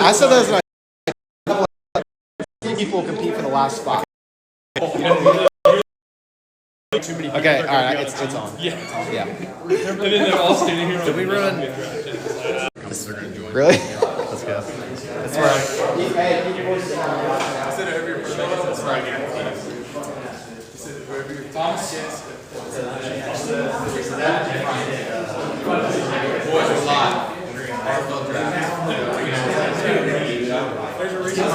I said that was an idea. People compete for the last spot. Okay, all right, it's on. Yeah. And then they're all standing here. Did we ruin? Really? Let's go. That's where Boys are live. RFL draft. There's a reason.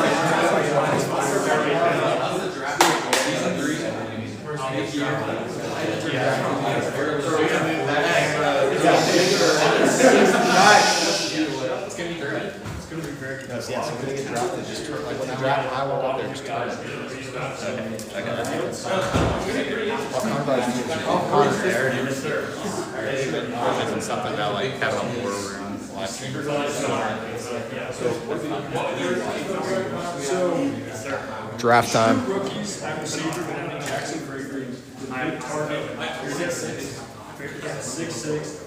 It's gonna be great. It's gonna be very good. yeah, so we're gonna get drafted. Just turn like when they draft, I walk up there, just turn. I mentioned something about like having a war room last year. Draft time. Rookies, I received Anthony Jackson for a green. I target 6'6". 6'6".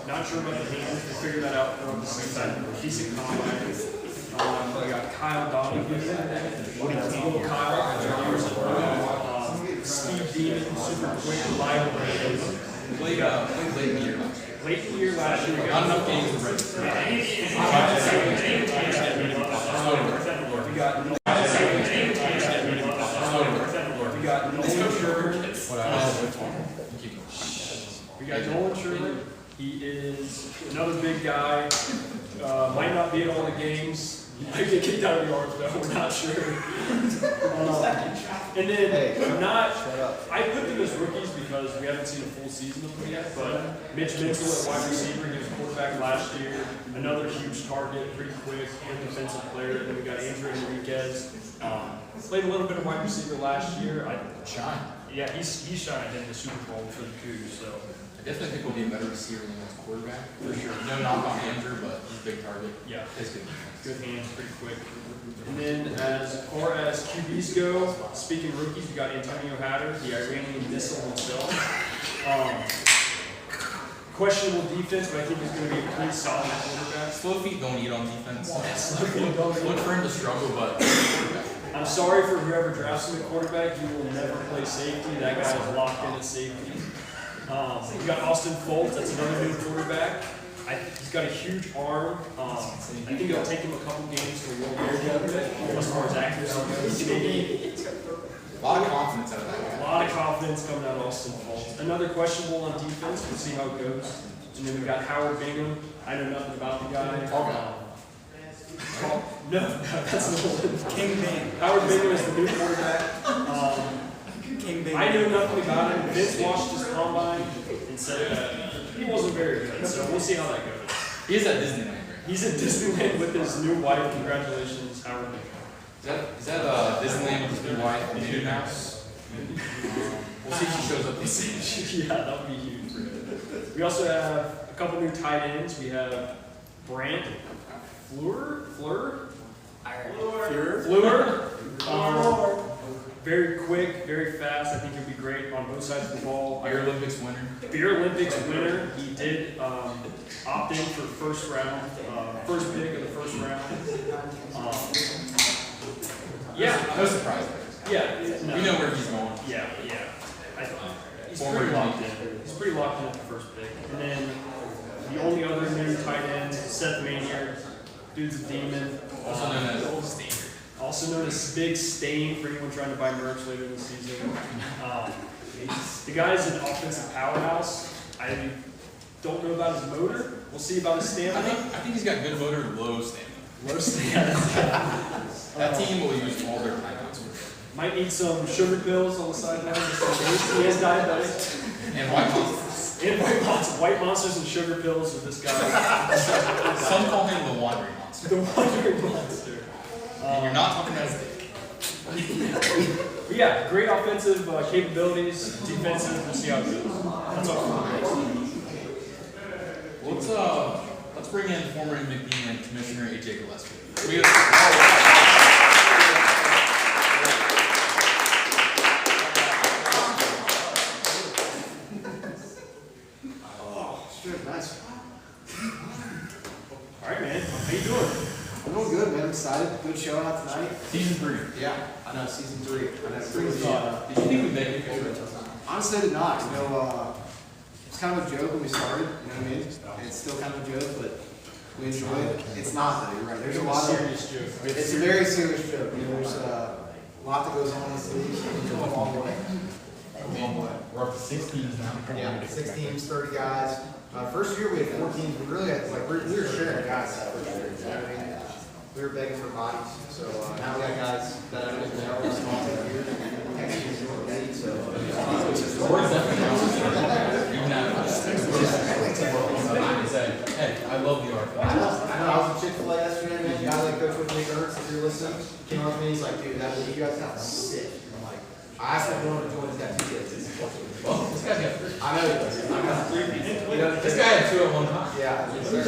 Not sure about the hands. We figured that out from the side. Decent combine. We got Kyle Donahue. Little Kyle. Steve Demon, super quick, reliable. Late in the year. Late in the year last year. Not enough games to ready. We got Nolan Sherman. He is another big guy. Might not be at all the games. He might get kicked out of the arms, though. We're not sure. And then I put them as rookies because we haven't seen a full season of them yet. But Mitch Mitchell at wide receiver, he was quarterback last year. Another huge target, pretty quick, good defensive player. And then we got Andrew Enriquez. Played a little bit of wide receiver last year. Shine. Yeah, he shined in the Super Bowl for the Cougs. So I definitely think we'll be a better receiver than his quarterback. for sure. No knock on Andrew, but he's a big target. Yeah, He's good. good hands, pretty quick. And then as far as QBs go, speaking of rookies, we got Antonio Hatter, the Iranian missile himself. Questionable defense, but I think he's going to be a pretty solid quarterback. Slow feet don't eat on defense. Slow feet don't eat. Look for him to struggle, but quarterback. I'm sorry for whoever drafts him at quarterback. You will never play safety. That guy is locked in at safety. We got Austin Foltz. That's another new quarterback. He's got a huge arm. I think it'll take him a couple games to roll as far as accuracy goes. A lot of confidence out of that guy. A lot of confidence coming out of Austin Foltz. Another questionable on defense. We'll see how it goes. And then we got Howard Bingham. I know nothing about the guy. No, that's Nolan. King Bing. Howard Bingham is the new quarterback. King Bing. I knew nothing about him. Vince watched his combine and said that he wasn't very good. So we'll see how that goes. He's at Disneyland. He's at Disneyland with his new wife. Congratulations, Howard Bingham. Is that Disneyland with his new wife and new house? We'll see if she shows up this year. Yeah, that would be huge. We also have a couple new tight ends. We have Brant Fleur. Very quick, very fast. I think he'll be great on both sides of the ball. Beer Olympics winner. Beer Olympics winner. He did opt in for first round, first pick of the first round. Yeah. No surprise there. Yeah. No. We know where he's going. Yeah. He's pretty locked in. He's pretty locked in at the first pick. And then the only other new tight end, Seth Manier. Dude's a demon. Also known as Big Stain for anyone trying to buy merch later in the season. The guy's an offensive powerhouse. I don't know about his motor. We'll see about his stamina. I think he's got good motor, low stamina. Low stamina. That team will use all their timeouts. Might need some sugar pills on the sideline. He is diabetic. And white monsters. And white monsters and sugar pills with this guy. Some call him the wandering monster. The wandering monster. And you're not talking about his dick. But yeah, great offensive capabilities, defensive. We'll see how it goes. That's all. Let's bring in former McBean and Commissioner AJ Gillespie. Nice. All right, man. How you doing? I'm excited. Good showing out tonight. Season 3. Yeah, I know, season 3. I know, Did crazy. you think we'd make it? Honestly, I did not. You know, it's kind of a joke when we started, you know what I mean? It's still kind of a joke, but we enjoy it. It's not though, you're right. There's a lot of, Serious joke. it's a very serious joke. You know, there's a lot that goes on in this league. It's a long way. A long way. We're up to 6 teams now. Yeah, 6 teams, 30 guys. First year we had 4 teams. We really had, like, we were sharing guys that first year. You know what I mean? We were begging for bodies. So now we got guys that I didn't know were small years. Next year's your league, so. Where's that? Even now, say, hey, I love the RFL. I know, I was at Chick-fil-A yesterday, man. Guy like Coach with Nick Ernst, if you're listening, came up to me, he's like, dude, that league you guys got sick. I'm like, I asked him to join, he's got 2 kids. Well, this guy's got 3. I know he does. I know. You know, This guy had 2 at one time. Yeah. Yes, sir.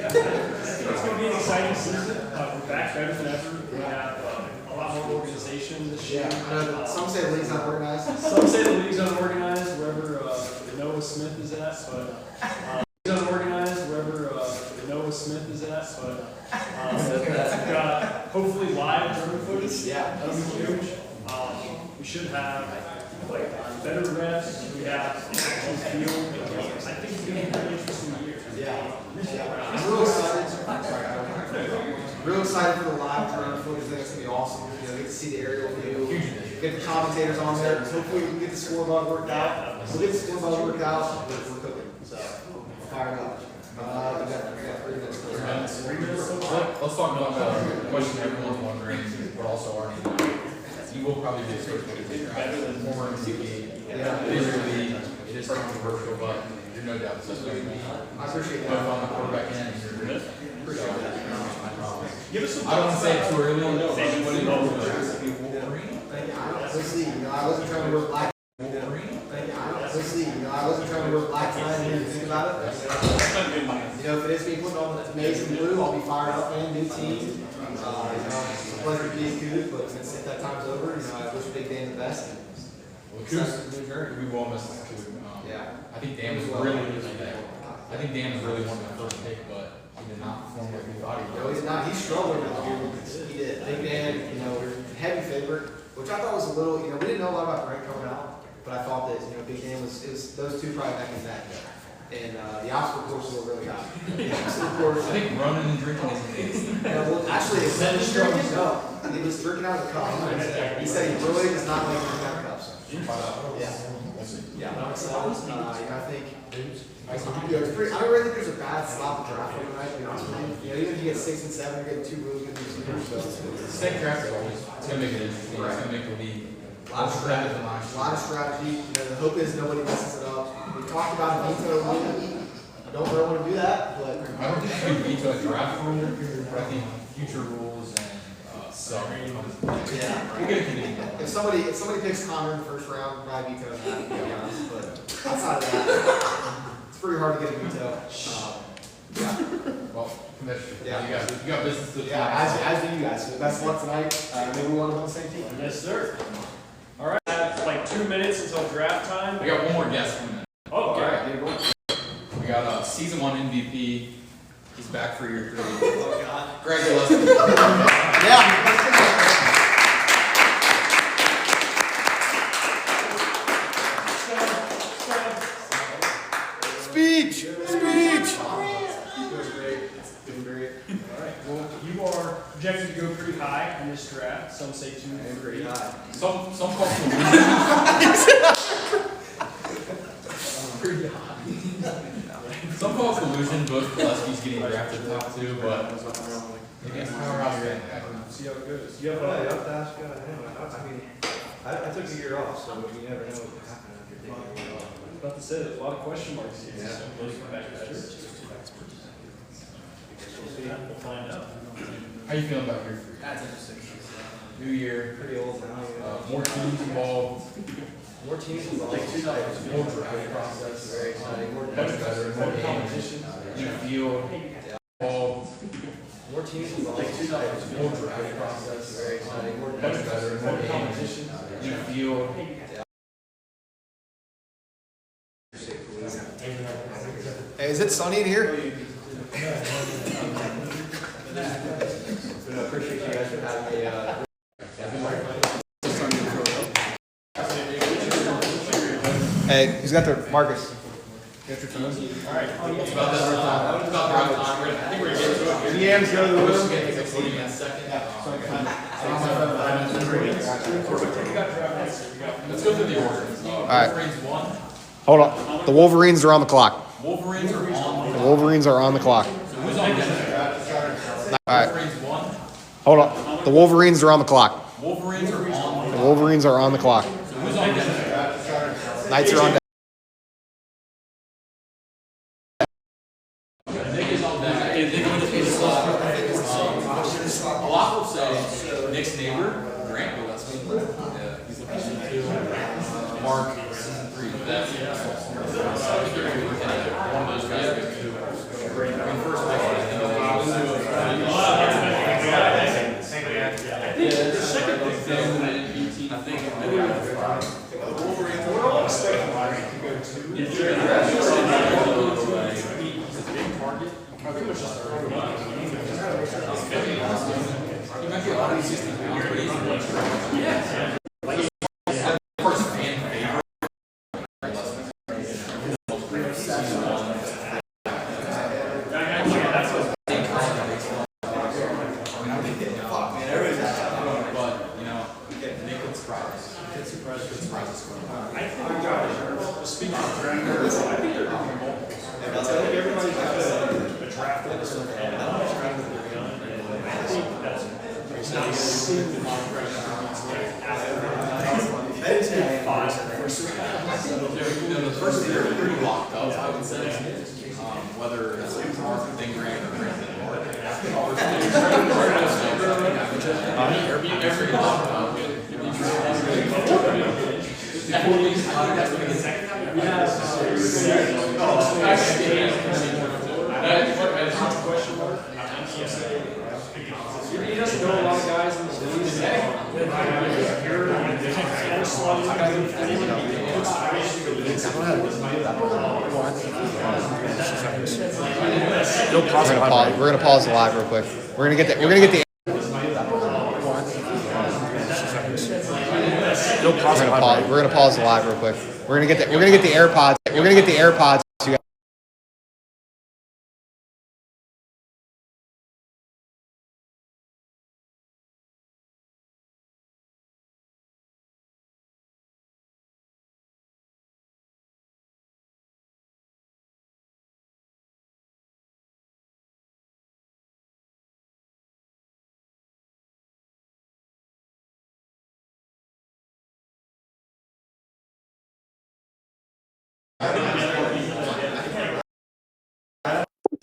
It's going to be an exciting season. We're back better than ever. We have a lot more organization this year. Yeah, I know that some say the league's not organized. Some say the league's unorganized wherever Noah Smith is at, but league's unorganized wherever Noah Smith is at, but we've got hopefully live drone footage. Yeah. That'll be huge. We should have like better refs. We have actual field. I think it's going to be a pretty interesting year. Yeah. I'm real excited. Sorry, real excited for the live drone footage. I think it's going to be awesome. You know, get to see the aerial view, get the commentators on there. Hopefully we can get the scoreboard worked out. We'll get the scoreboard worked out. We're cooking. So, fired up. We got 3 minutes. Let's talk about the question everyone's wondering, but also our name. You will probably be a switch better than former MVP. Yeah. It is really, it is controversial, but there's no doubt this is going to be. I appreciate Both that. on the quarterback end, you're good. Appreciate that. Give us some. I don't want to say it too early. Let's see. You know, I wasn't trying to work black. Let's see. You know, I wasn't trying to work black time here to think about it. You know, if it is being put on the amazing blue, I'll be fired up, man. New team. You know, it's a pleasure to be a Coug, but since that time's over, you know, I wish Big Dan the best. Well, Cougs, we will miss this too. Yeah. I think Dan was really, I think Dan was really one of the first pick, but he did not perform like we thought he No, would. he's not. He struggled with the He did. Big Dan, you know, heavy favorite, which I thought was a little, you know, we didn't know a lot about Brent coming out, but I thought that, you know, Big Dan was, it was those 2 probably back and back. And the obstacle courses were really high. The obstacle course. I think running and drinking is amazing. Well, actually, it said drinking. No, he was drinking out of the cup. He said he really does not like drinking out of cups. Yeah. Yeah, but I'm excited. You know, I think. You know, it's pretty, I don't really think there's a bad slop of draft overnight, to be honest with you. You know, even if you get 6 and 7, you're getting 2 really good receivers. So Snake draft is always, it's going to make it interesting. It's going to make the league. a lot of strategy. A lot of strategy. You know, the hope is nobody messes it up. We talked about a veto rule. I don't really want to do that, but I don't think you can veto a draft rule, but I think future rules and yeah. we'll get a committee. If somebody picks Connor in the first round, probably veto that, to be honest. But outside of that, it's pretty hard to get a veto. Yeah. Well, Commissioner, Yeah. you got business to do. Yeah, as do you guys. So best of luck tonight. Maybe we'll end up on the same team. Yes, sir. All right. I have like 2 minutes until draft time. We got one more guest coming in. Oh, okay. All right, get it going. We got season 1 MVP. He's back for year 3. Oh God. Greg Gillespie. Yeah. Speech. Doing great. Doing great. All right. Well, you are projected to go pretty high in this draft. Some say 2 or 3. Some call collusion. Pretty high. Some call collusion, but Gillespie's getting drafted top 2, but against power out here. See how it goes. You have Well, you have to ask him. I mean, I took a year off, so you never know what can happen after taking a year off. I was about to say, there's a lot of question marks here. Yeah. So we'll come back to that. We'll see. We'll find out. How you feeling about year 3? That's interesting. New year, Pretty old now. more teams involved, More teams involved. more draft process, Very exciting. much better, more competition, new field, involved, More teams involved. more draft process, Very exciting. much better, more competition, new field. Hey, is it sunny in here? Hey, who's got their Marcus? It's about the right time. I think we're getting to it here. DMs go to the We're room. getting to 40 minutes second. Let's go through the order. right. Wolverines 1. Hold on. The Wolverines are on the clock. Wolverines are on. The Wolverines are on the clock. So who's on deck? All right. Wolverines 1. Hold on. The Wolverines are on the clock. Wolverines are on. The Wolverines are on the clock. So who's on deck? Knights are on deck. Nick is on deck. If they go to the slot, a lot will say Nick's neighbor, Grant, well, that's me. Yeah, he's looking to Mark, season 3. That's I think they're going to be looking at one of those guys. I mean, first of all, the second big thing, I think We're all expecting Larry to go to. He's a big target. Pretty much just throw him up. he might be a lot of these things, but he's yeah. First fan favorite. But, you know, Nick could surprise. Could surprise us. I think speaking of drafters, I think they're doing multiples. I think everybody's got a draft that is their head. I think that's not a single five. The first year are pretty locked up, I would say. Whether it's like Mark and Grant or Grant and Mark. Every locked up. He doesn't know a lot of guys in the We're gonna pause the live real quick. We're gonna get the. We're gonna get the. We're gonna pause the live real quick. We're gonna get the. We're gonna get the AirPods. We're gonna get the AirPods.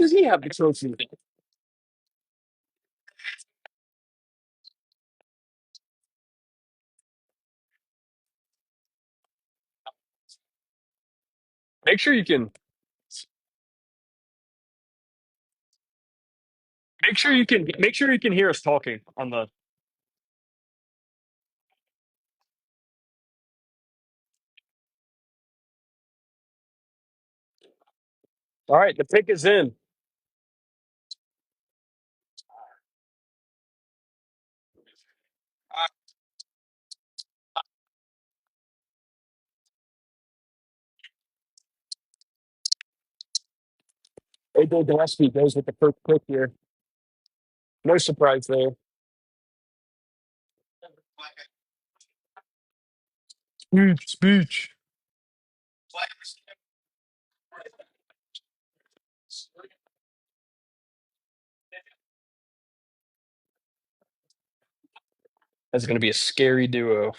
does he have the trophy? Make sure you can. Make sure you can. Make sure you can hear us talking on the. All right, the pick is in. AJ Gillespie goes with the first pick here. No surprise there. Speech. That's going to be a scary duo.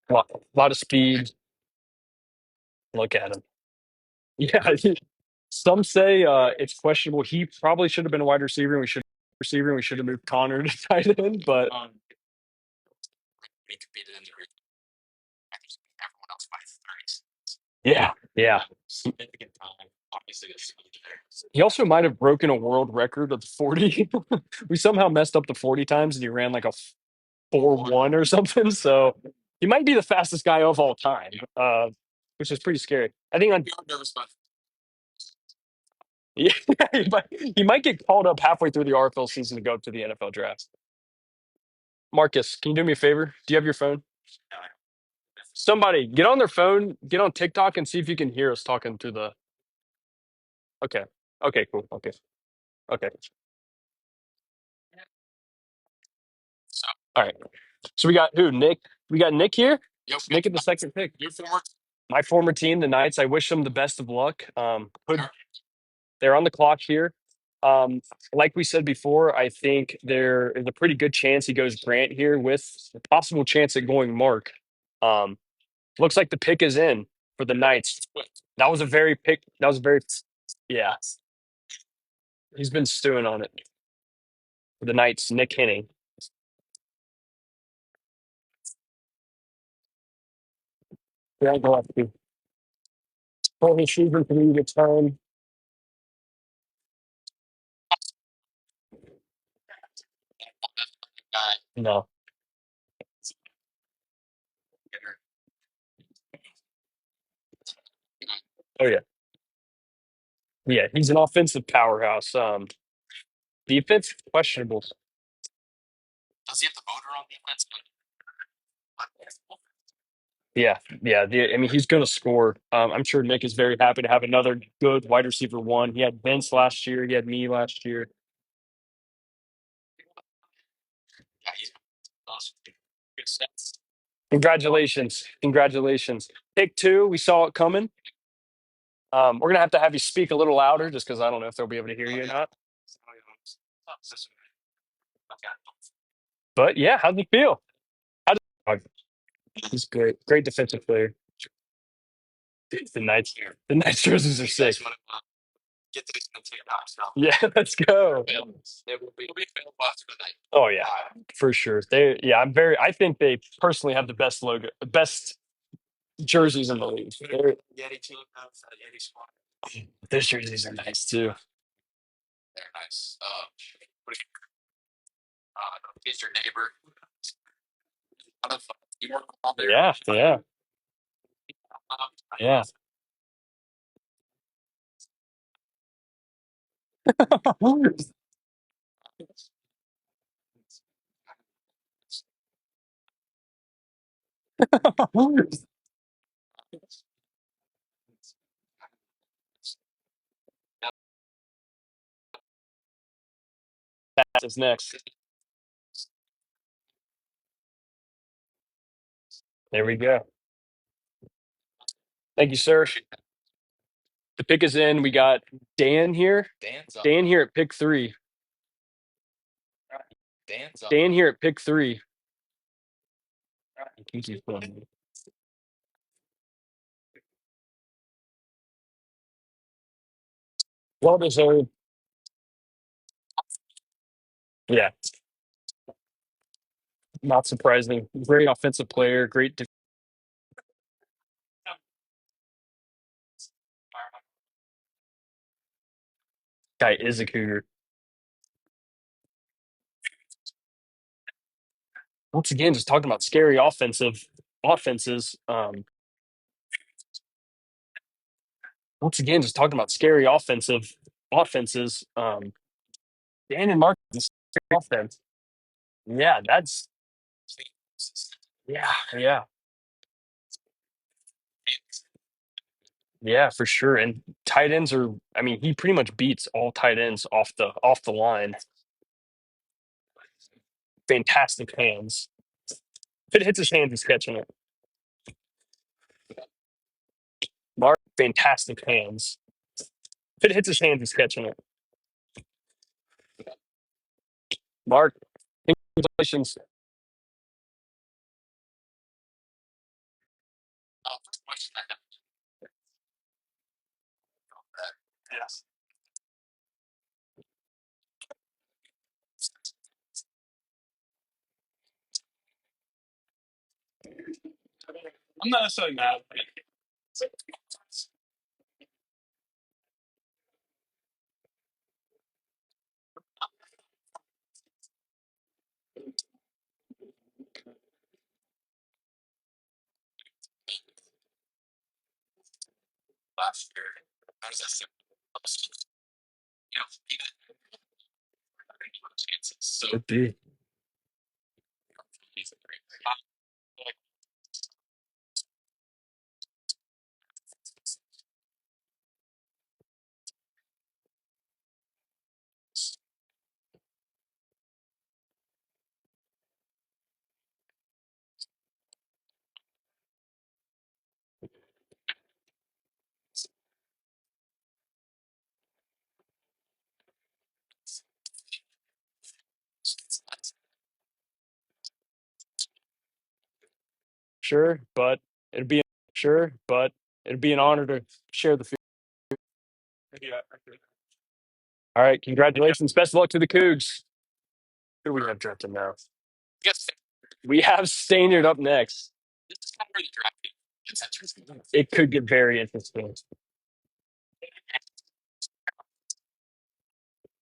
A lot of speed. Look at him. Yeah. Some say it's questionable. He probably should have been a wide receiver, and we should have moved Connor to tight end. But yeah. He also might have broken a world record of 40. We somehow messed up the 40 times, and he ran like a 4.1 or something. So he might be the fastest guy of all time, which is pretty scary. I think on Yeah, he might get called up halfway through the RFL season to go up to the NFL draft. Marcus, can you do me a favor? Do you have your phone? Somebody get on their phone, get on TikTok, and see if you can hear us talking through the. Okay. Okay. Cool. Okay. Okay. All right. So we got who? Nick. We got Nick here. Yep. Nick at the second pick. Your former. My former team, the Knights. I wish them the best of luck. They're on the clock here. Like we said before, I think there is a pretty good chance he goes Grant here with a possible chance at going Mark. Um, looks like the pick is in for the Knights. That was a very pick. That was a very, yeah. He's been stewing on it for the Knights. Nick Henning. Yeah, go up to Tony Schubert for the return. No. Oh yeah, yeah. He's an offensive powerhouse. Defense questionable. Does he have the motor on defense? Yeah, yeah. I mean, he's going to score. I'm sure Nick is very happy to have another good wide receiver one. He had Vince last year. He had me last year. Yeah, he's awesome. Good sense. Congratulations, congratulations. Pick two. We saw it coming. We're gonna have to have you speak a little louder, just because I don't know if they'll be able to hear you or not. But yeah, how's it feel? Oh, he's great. Great defensive player. The Knights. The Knights jerseys are sick. Get these on TikTok now. Yeah, let's go. It will be available after tonight. Oh yeah, for sure. They yeah, I think they personally have the best logo, best jerseys in the league. Yeti team has Yeti squad. Those jerseys are nice too. They're nice. What do he's your neighbor. Kind of, you work on there. Yeah, yeah, yeah. That's next. There we go. Thank you, sir. The pick is in. We got Dan here. Dan's up. Dan here at pick three. Dan's up. Dan here at pick three. I think he's playing. Well deserved. Yeah, not surprising. Great offensive player. Great. Guy is a cougar. Once again, just talking about scary offenses. Once again, just talking about scary offenses. Dan and Mark, this offense. Yeah, that's yeah, yeah, yeah, for sure. And tight ends are. I mean, he pretty much beats all tight ends off the line. Fantastic hands. If it hits his hands, he's catching it. Mark, fantastic hands. If it hits his hands, he's catching it. Mark, congratulations. First question I have Yes. I'm not necessarily mad. last year. How does that sound? Could be. Sure, but it'd be but it'd be an honor to share the field. All right, congratulations. Best of luck to the Cougs. Who do we have drafted now? We have Stainerd up next. It could get very interesting.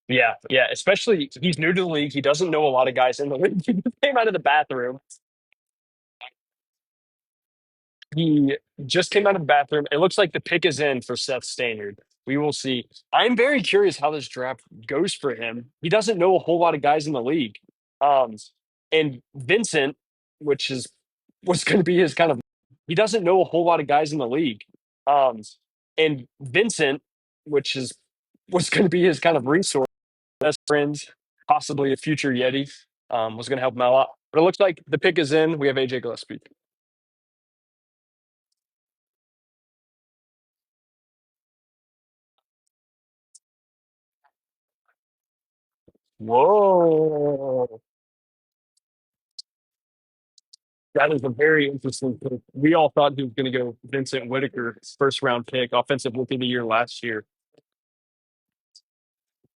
Yeah, yeah. Especially he's new to the league. He doesn't know a lot of guys in the league. He just came out of the bathroom. He just came out of the bathroom. It looks like the pick is in for Seth Stainerd. We will see. I'm very curious how this draft goes for him. He doesn't know a whole lot of guys in the league. Um, and Vincent, which is was going to be his kind of, he doesn't know a whole lot of guys in the league. Um, and Vincent, which is was going to be his kind of resource, best friend, possibly a future Yeti, was going to help him out a lot. But it looks like the pick is in. We have AJ Gillespie. Whoa. That is a very interesting pick. We all thought he was going to go Vincent Whitaker, first round pick, offensive rookie of the year last year.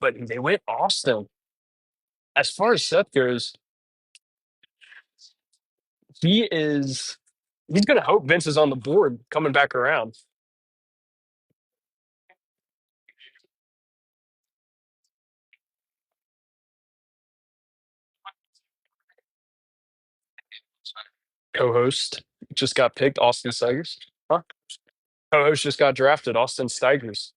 But they went Austin. As far as Seth goes, he's going to hope Vince is on the board coming back around. Co-host just got picked, Austin Steigers. Huh? Co-host just got drafted, Austin Steigers.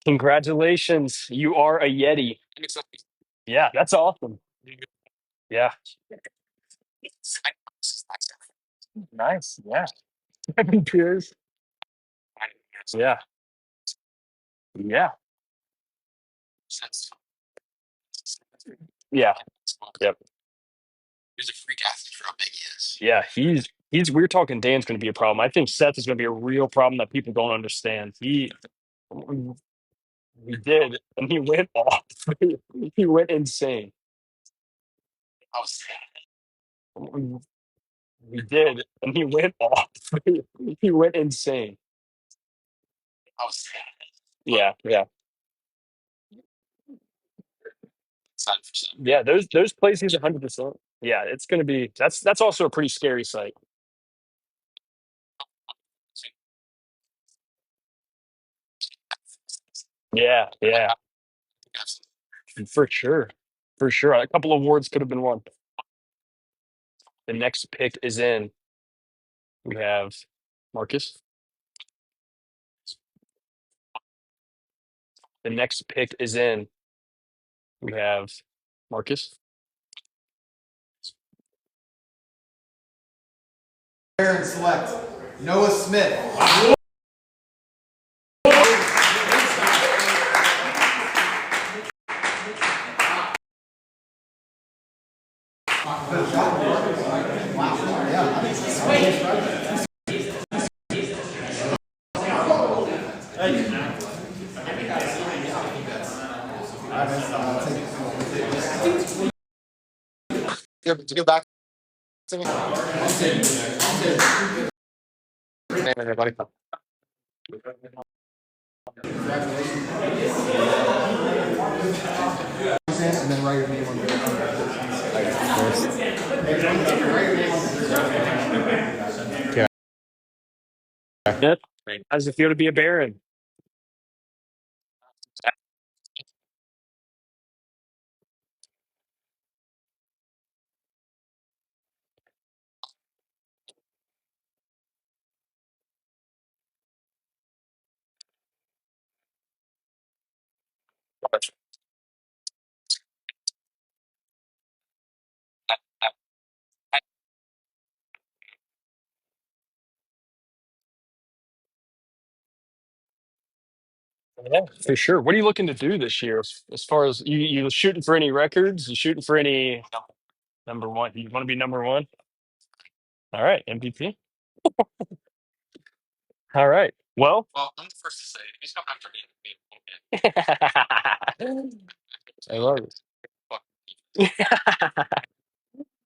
Congratulations, you are a Yeti. Yeah, that's awesome. Yeah, nice. Yeah, 7 years. Yeah, yeah, yeah. Yep. Yeah, he's. We're talking Dan's going to be a problem. I think Seth is going to be a real problem that people don't understand. He did, and he went off. He went insane. He did, and he went off. He went insane. Yeah, yeah, yeah. Those plays he's 100%. Yeah, it's going to be. That's also a pretty scary sight. Yeah, yeah, for sure, for sure. A couple awards could have been won. The next pick is in. We have Marcus. The next pick is in. We have Marcus. And select Noah Smith. Give back to me. Name everybody. And then write your name on the Yep. How does it feel to be a Baron? Yeah, for sure. What are you looking to do this year? As far as you shooting for any records? You shooting for any number one? You want to be number one? All right, MVP. All right. Well, Well, I'm the first to say it. He's coming after me. I love it.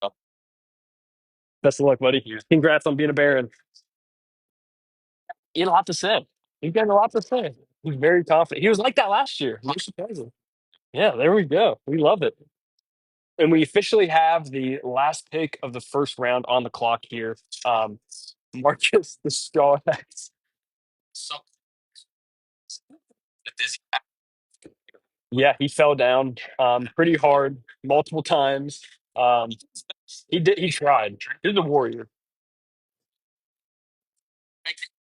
Fuck. Best of luck, buddy. Congrats on being a Baron. He had a lot to say. He's got a lot to say. He's very confident. He was like that last year. No surprising. Yeah, there we go. We love it. And we officially have the last pick of the first round on the clock here. Marcus the Straw Hats. So the dizzy. Yeah, he fell down pretty hard multiple times. Um, he did. He tried. He's a warrior.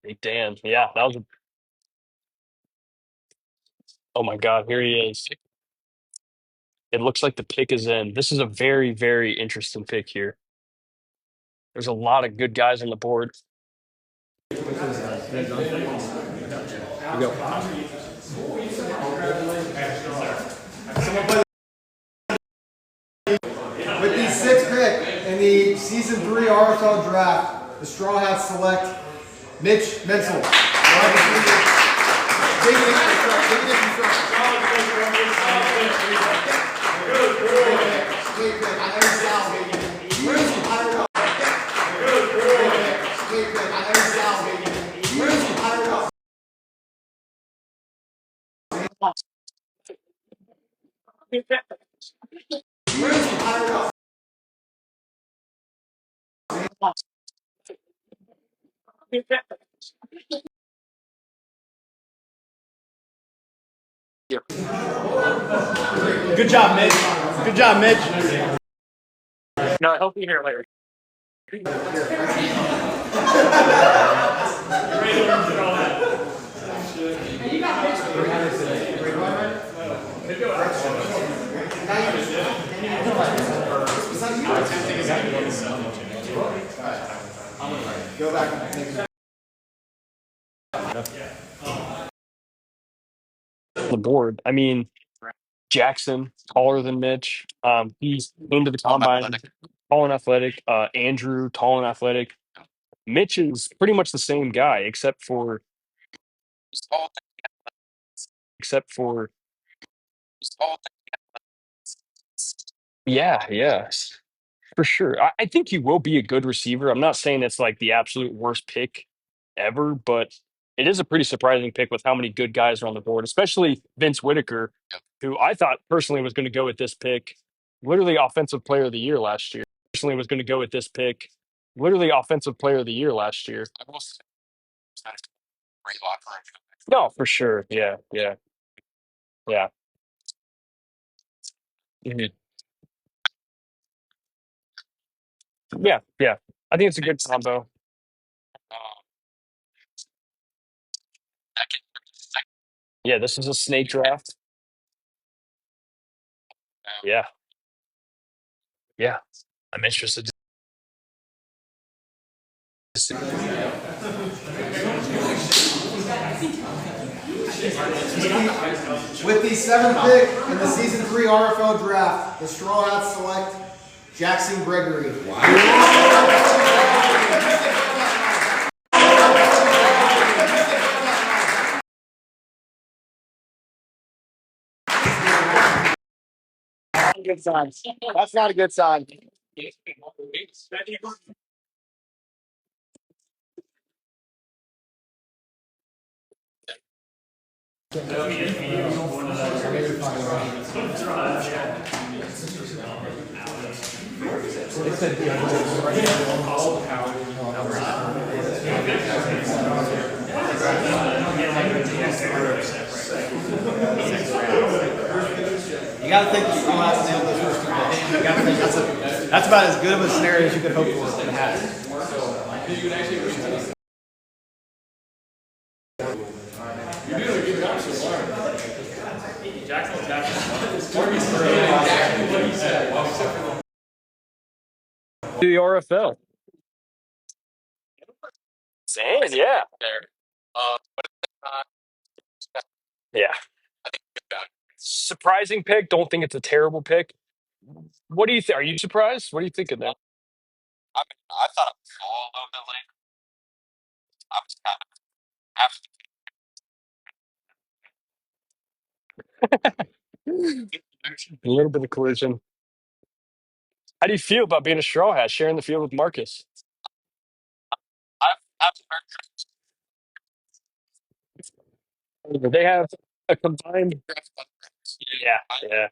Hey, Dan. Yeah, that was. Oh my God, here he is. It looks like the pick is in. This is a very, very interesting pick here. There's a lot of good guys on the board. With the sixth pick in the season 3 RFL draft, the Straw Hats select Mitch Menzel. Good job, Mitch. Good job, Mitch. No, I hope you hear it later. Go back. The board. I mean, Jackson, taller than Mitch. He's into the combine, tall and athletic. Andrew, tall and athletic. Mitch is pretty much the same guy, except for yeah, yeah, for sure. I think he will be a good receiver. I'm not saying it's like the absolute worst pick ever, but it is a pretty surprising pick with how many good guys are on the board, especially Vince Whitaker, who I thought personally was going to go with this pick, literally offensive player of the year last year. Personally was going to go with this pick, literally offensive player of the year last year. I will say, great locker room. No, for sure. Yeah, yeah, yeah. Mhm. Yeah, yeah. I think it's a good combo. Yeah, this is a snake draft. Yeah, yeah. I'm interested to see. With the 7th pick in the season 3 RFL draft, the Straw Hats select Jackson Gregory. Good sign. That's not a good sign. You got to think the Straw Hats nailed those first 2 picks. You got to think that's about as good of a scenario as you could hope for to happen. Jackson's To the RFL. Sand, yeah. Yeah. Surprising pick. Don't think it's a terrible pick. What do you think? Are you surprised? What do you think of that? A little bit of collision. How do you feel about being a straw hat, sharing the field with Marcus? They have a combined. Yeah, yeah,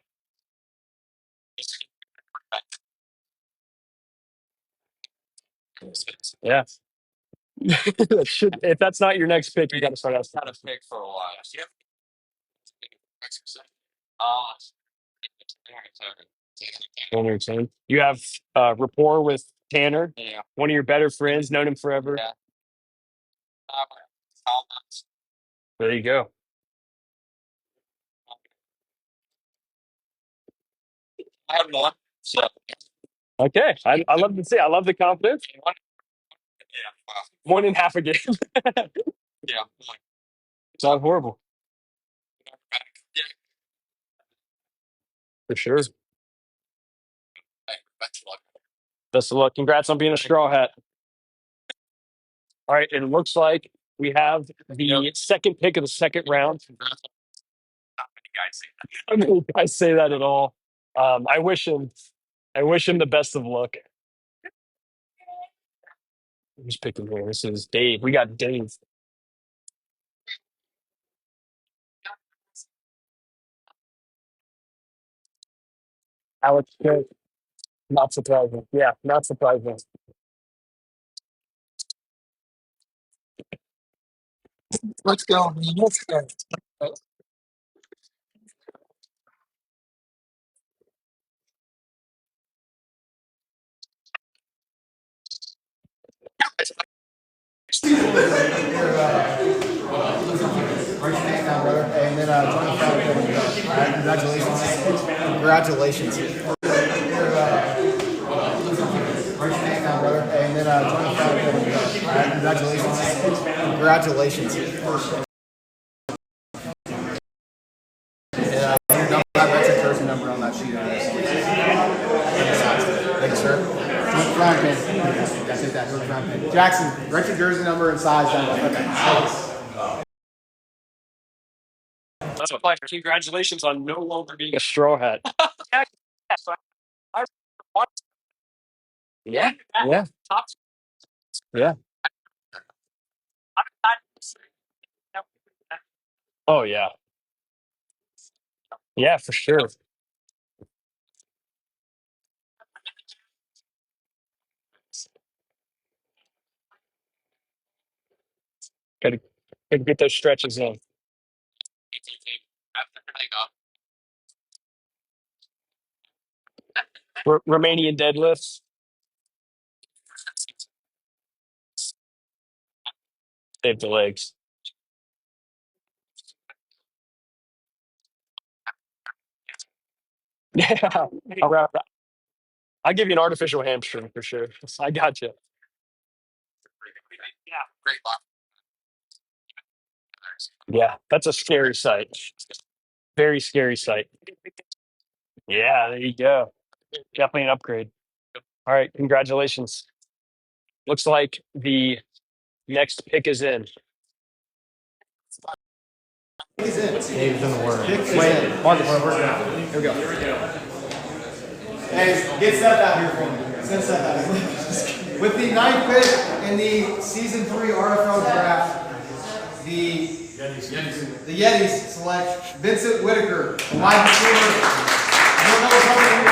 yeah. If that's not your next pick, you got to start asking. Tanner, Tanner. You have rapport with Tanner. Yeah. One of your better friends, known him forever. Yeah. There you go. Okay, I love to see. I love the confidence. One in half a game. It's not horrible for sure. Best of luck. Congrats on being a straw hat. All right, it looks like we have the second pick of the second round. I mean, I say that at all. I wish him. I wish him the best of luck. Who's picking here? This is Dave. We got Dave. Alex Smith. Not surprising. Yeah, not surprising. Let's go. Let's go. And then join the family. Congratulations. Congratulations. And then join the family. Congratulations. Congratulations. Your number, that's a jersey number on that sheet. Thank you, sir. Frying pan. Yeah, take that. Frying pan. Jackson, write your jersey number and size down. Okay. That's a pleasure. Congratulations on no longer being a straw hat. Yeah, yeah, yeah. Oh yeah, yeah, for sure. Gotta get those stretches in. Romanian deadlifts. Save the legs. Yeah, I'll give you an artificial hamstring for sure. I got you. Yeah, that's a scary sight. Very scary sight. Yeah, there you go. Definitely an upgrade. All right, congratulations. Looks like the next pick is in. He's in. Dave's in the word. Wait, Marcus, here we go. Hey, get Seth out here for me. Send Seth out here. With the 9th pick in the Season 3 RFL draft, the Yetis select Vincent Whitaker, a wide receiver. I don't know what's happening here.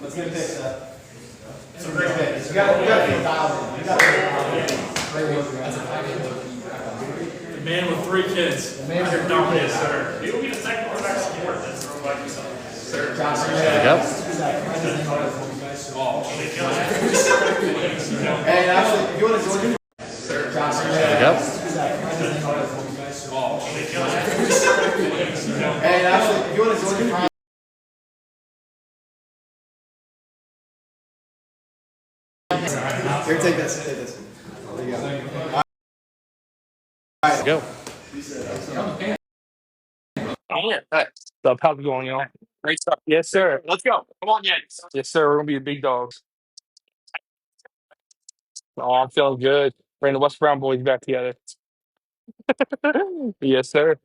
Let's get a pick, Seth. It's a great pick. You got to feel dialed in. You got to feel dialed in. Great work, man. The man with 3 kids. The man with 3 kids, sir. He will be the second quarterback support that's thrown by himself. Sir, Johnson. And actually, if you want to join you want to join the crowd, here, take this. Take this. There you go. All right. Go. Sup, how's it going, y'all? Great stuff. Yes, sir. Let's go. Come on, Yanks. Yes, sir. We're gonna be the big dogs. Oh, I'm feeling good. Bring the West Brown boys back together. Yes, sir.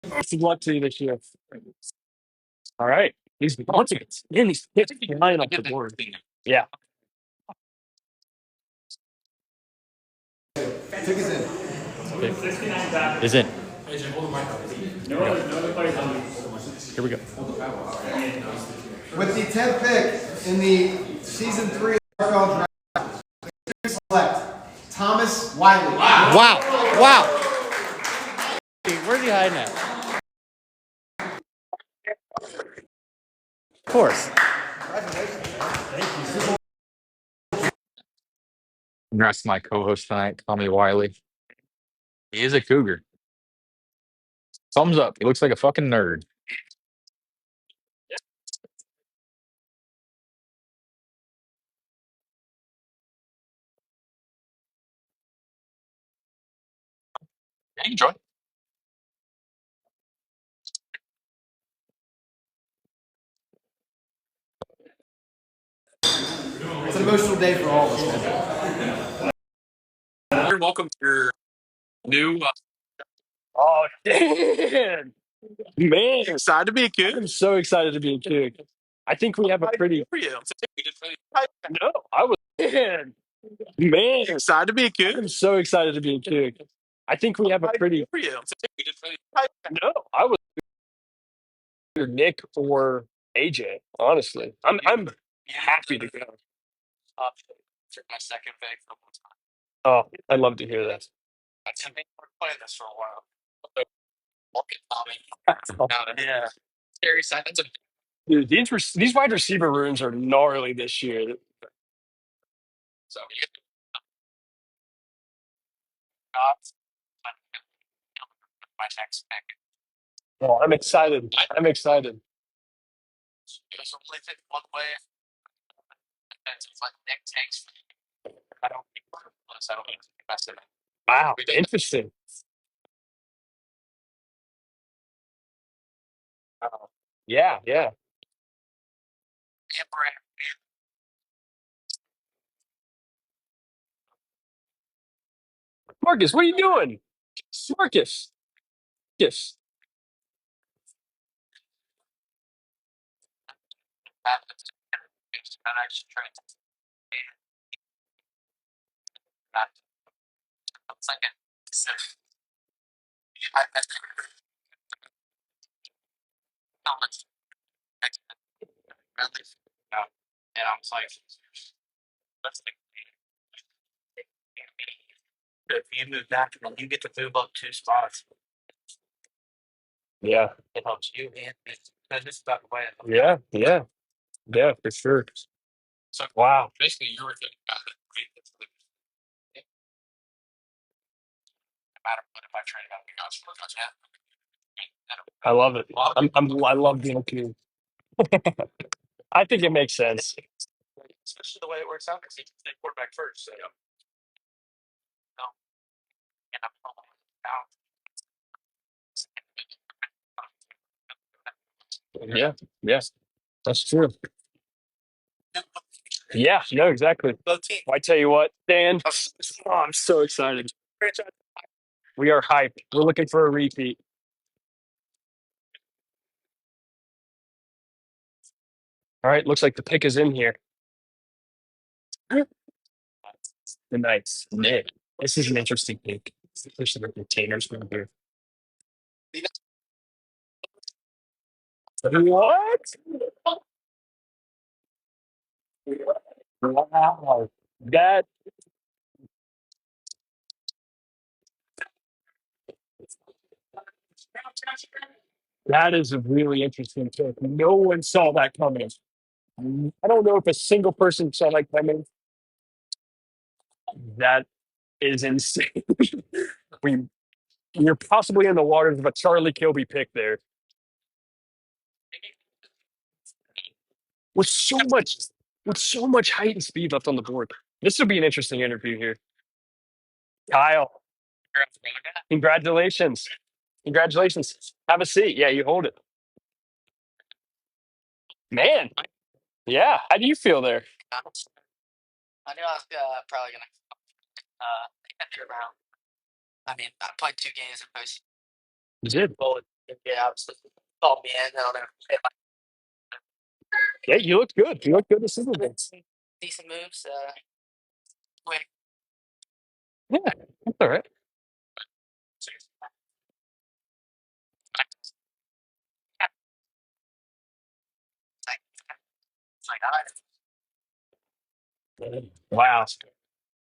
Best of luck to you this year. All right. These tickets. Man, these tickets flying off the board. Yeah. Tickets in. Is in. No other players on the. Here we go. With the 10th pick in the season 3 RFL draft, select Thomas Wiley. Wow. Wow. Where's he hiding at? Of course. Congrats to my co-host tonight, Tommy Wiley. He is a cougar. Thumbs up. He looks like a fucking nerd. Yeah, enjoy. It's an emotional day for all of us, man. You're welcome to your new. Oh, Dan! Man, excited to be a kid. I'm so excited to be a kid. I think we have a pretty. For you. No, I was. Man, excited to be a kid. I'm so excited to be a kid. I think we have a pretty. For you. No, I was either Nick or AJ. Honestly, I'm happy to go. My second pick. Oh, I'd love to hear that. I've been playing this for a while. Yeah. Scary side. Dude, these wide receiver rooms are gnarly this year. So you get my next pick. Oh, I'm excited. I'm excited. There's only one way. It's like Nick takes. I don't think unless I don't invest in it. Wow, interesting. Yeah, yeah. Marcus, what are you doing? Marcus. Yes. And I was like, let's think. If you move back, then you get to move up 2 spots. Yeah. It helps you and me. Because it's about the way. Yeah, yeah, yeah, for sure. So wow. Basically, you were thinking about it. No matter what, if I trade out, you guys work on that. I love it. I love being a king. I think it makes sense. Especially the way it works out because he can stay quarterback first. So. No. And I'm yeah, yes, that's true. Yeah, no, exactly. Well, I tell you what, Dan, oh, I'm so excited. We are hyped. We're looking for a repeat. All right, looks like the pick is in here. The Knights. Nick. This is an interesting pick. There's some containers from here. What? Wow. That that is a really interesting pick. No one saw that coming. I don't know if a single person saw that coming. That is insane. we You're possibly in the waters of a Charlie Kilby pick there. With so much with so much height and speed left on the board. This will be an interesting interview here. Kyle, congratulations. Congratulations. Have a seat. Yeah, you hold it. Man, yeah. How do you feel there? You did. Yeah, you looked good. You looked good this season. Yeah, that's all right. Wow.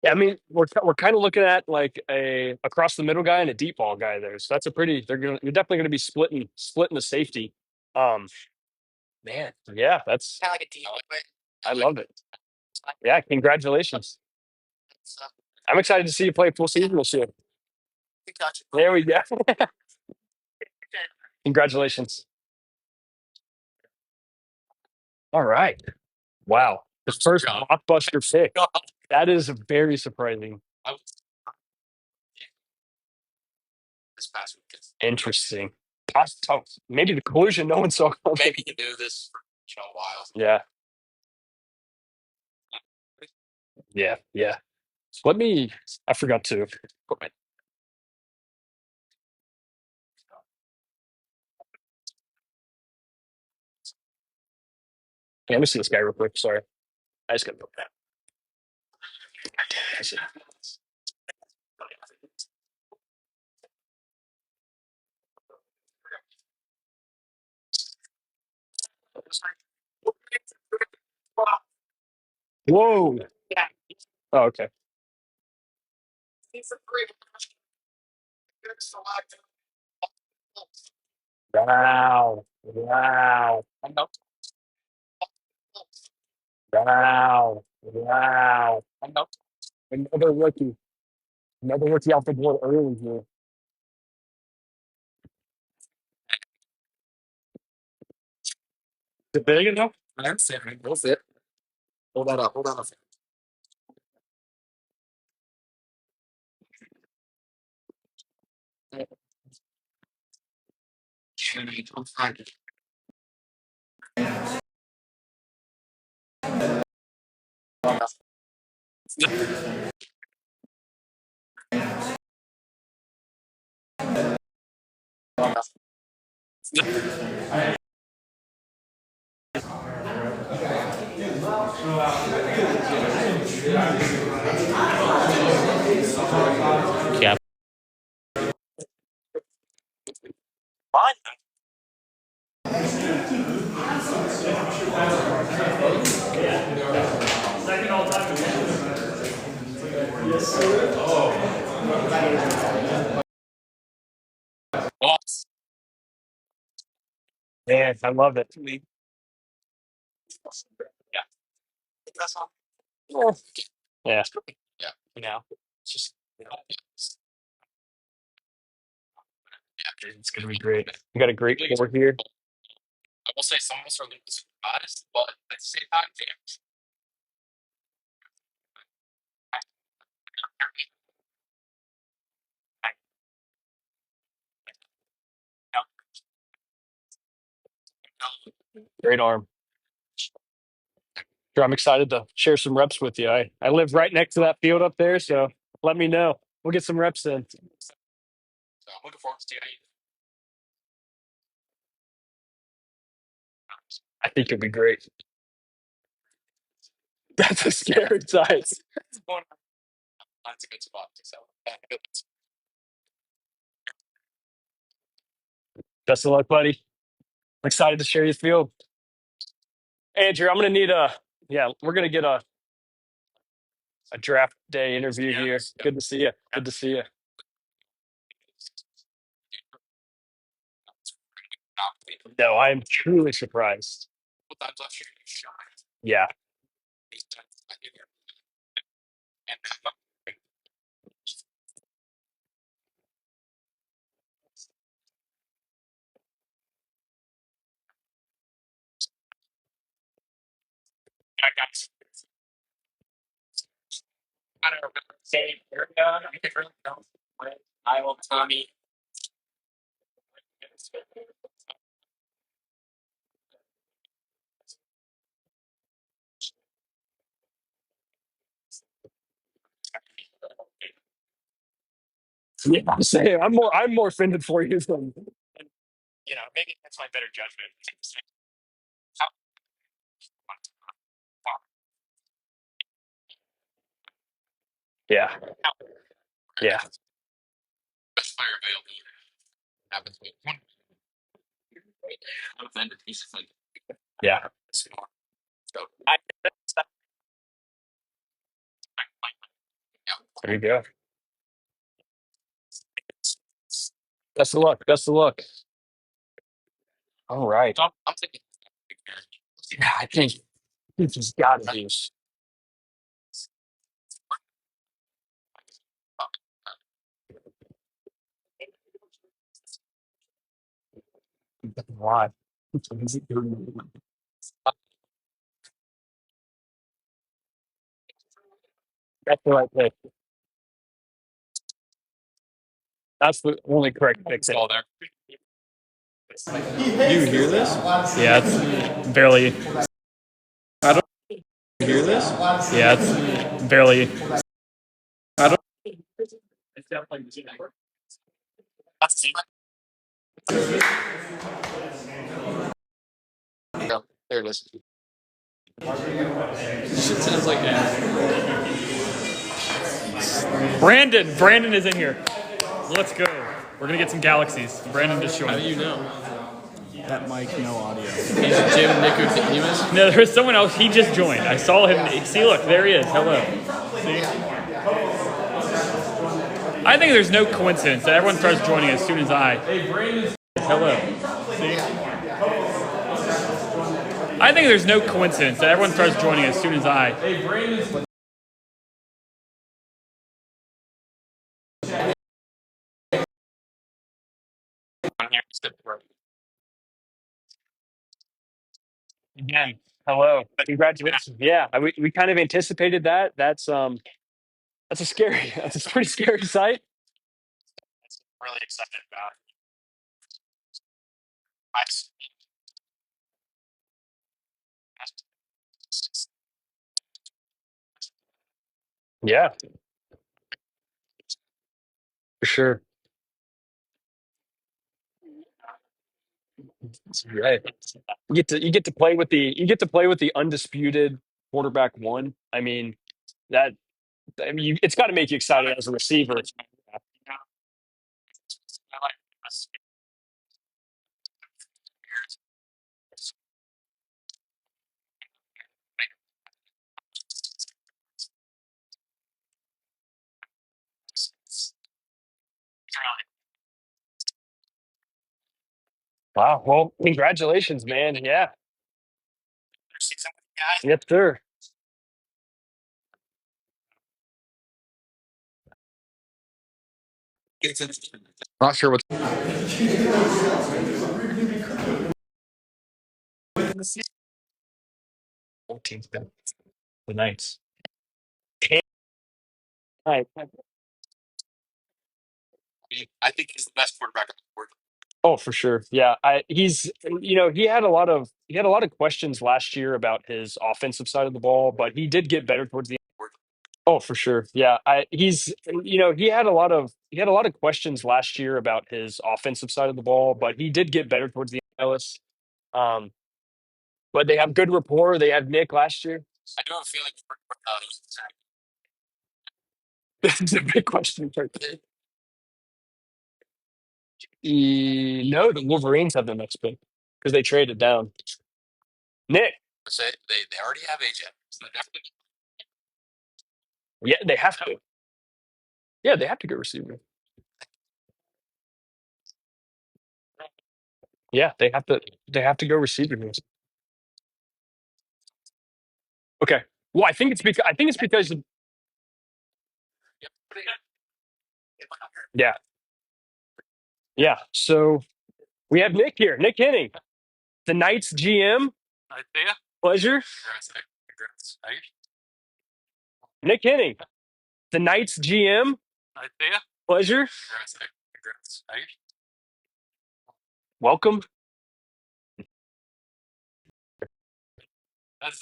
Yeah, I mean, we're kind of looking at like a across the middle guy and a deep ball guy there. So that's a pretty. You're definitely gonna be splitting the safety. Um, man, yeah, that's. I love it. Yeah, congratulations. I'm excited to see you play full season this year. There we go. Congratulations. All right. Wow. The first blockbuster pick. That is very surprising. Interesting. Oh, maybe the collusion no one saw coming. Maybe you knew this for a while. Yeah. Yeah. Yeah. Let me. I forgot to put my. Yeah, let me see this guy real quick. Sorry. I just got to put that. I see. Whoa. Oh, okay. Wow. Wow. Wow. Wow. Another rookie. Another rookie off the board early here. Is it big enough? That's it. That's it. Hold that up. Hold that up. Yeah. Fine. Second all time. Man, I love it. Yeah. Yeah. It's gonna be great. We got a great board here. Great arm. Sure, I'm excited to share some reps with you. I live right next to that field up there, so let me know. We'll get some reps in. So I'm looking forward to it. I think it'll be great. That's a scary sight. That's a good spot. So Best of luck, buddy. I'm excited to share your field. Andrew, I'm gonna need we're gonna get a draft day interview here. Good to see you. Good to see you. No, I am truly surprised. times last year you shot. Yeah. And I got I don't remember the same area. I could really don't when I will Tommy. Yeah, I'm saying I'm more offended for you than Maybe that's my better judgment. yeah. Yeah. Best player available happens with one. I'm offended. He's offended. Yeah. So There you go. Best of luck. Best of luck. All right. I'm thinking. Yeah, I think this has got to be why. That's the right pick. That's the only correct pick. It's all there. Do you hear this? Yeah, it's barely. I don't hear this. Yeah, it's barely. I don't. It's definitely. Go. There it is. Shit sounds like ass. Brandon is in here. Let's go. We're gonna get some galaxies. Brandon just How joined. do you know? That mic, no audio. He's Jim Nicodemus. No, there's someone else. He just joined. I saw him. See, look, there he is. Hello. See? I think there's no coincidence that everyone starts joining as soon as I. Hey, Brandon. Hello. See? I think there's no coincidence that everyone starts joining as soon as I. Hey, Brandon. Again, hello. Congratulations. Yeah, we kind of anticipated that. That's a scary. That's a pretty scary sight. Really excited about. I Yeah, for sure. That's right. You get to play with the undisputed quarterback one. I mean that. It's got to make you excited as a receiver. I like this. Wow. Well, congratulations, man. Yeah. Yes, sir. Not sure what's. 14th. The Knights. Right. I think he's the best quarterback on the board. Oh, for sure. Yeah. He's, he had a lot of questions last year about his offensive side of the ball, but he did get better towards the end. Oh, for sure. Yeah. He had a lot of questions last year about his offensive side of the ball, but he did get better towards the end. Ellis. Um, but they have good rapport. They had Nick last year. I do have a feeling. This is a big question. No, the Wolverines have the next pick because they traded down. Nick. Say they already have AJ. So they're definitely. Yeah, they have to. Yeah, they have to go receiver. Yeah, they have to. They have to go receiver. Okay. Well, I think it's because yeah, yeah. So we have Nick here, Nick Henning, the Knights GM. Isaiah. Pleasure, Congrats. Nick Henning, the Knights GM. Isaiah. Pleasure, Congrats. welcome. That's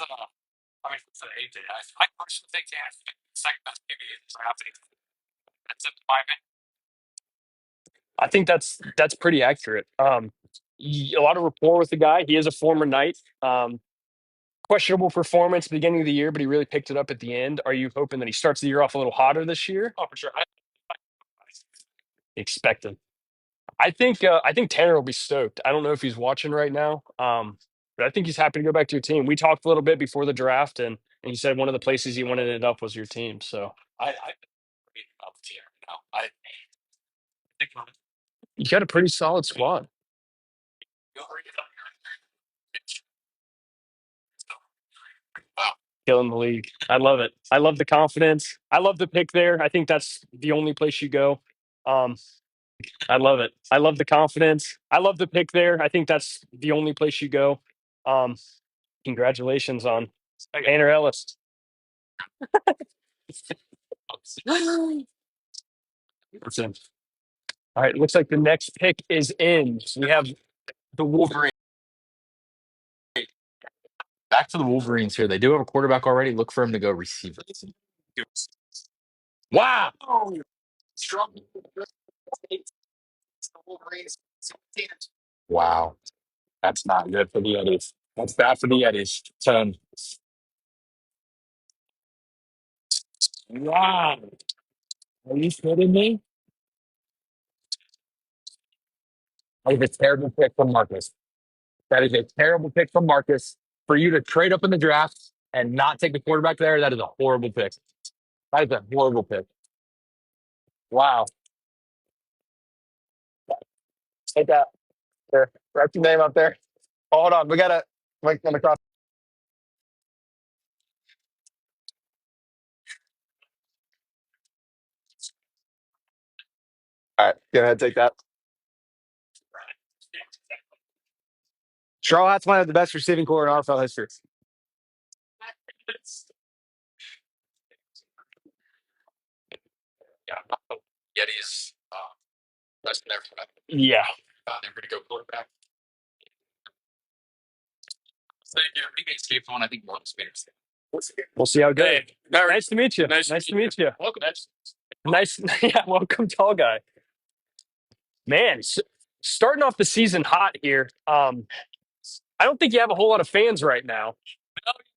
I mean, it's an AJ. I personally think they have the second best QB in this draft. That's up to my opinion. I think that's pretty accurate. A lot of rapport with the guy. He is a former Knight. Questionable performance beginning of the year, but he really picked it up at the end. Are you hoping that he starts the year off a little hotter this year? Oh, for sure. Expect him. I think Tanner will be stoked. I don't know if he's watching right now, but I think he's happy to go back to your team. We talked a little bit before the draft, and he said one of the places he wanted to end up was your team. So I mean, about the team right now. I think you got a pretty solid squad. wow. Killing the league. I love it. I love the confidence. I love the pick there. I think that's the only place you go. Um, I love it. I love the confidence. I love the pick there. I think that's the only place you go. Um, Congratulations on Tanner Ellis. Listen. All right, looks like the next pick is in. We have the Wolverine. Back to the Wolverines here. They do have a quarterback already. Look for him to go receiver. Wow. Wow. That's not good for the Eddies. That's bad for the Eddies. 10. Wow. Are you kidding me? That is a terrible pick from Marcus. That is a terrible pick from Marcus. For you to trade up in the draft and not take the quarterback there, that is a horrible pick. That is a horrible pick. Wow. Take that. There. Write your name up there. Hold on. We got to wait on the cross. All right. Go ahead. Take that. Straw Hats might have the best receiving core in RFL history. Yeah. Yetis. That's never. Yeah. They're going to go quarterback. So yeah, I think they escaped one. I think more spinners. We'll see how it goes. Hey, Nice to meet you. Nice to meet you. Welcome. Nice. Yeah. Welcome, tall guy. Man, starting off the season hot here. I don't think you have a whole lot of fans right now.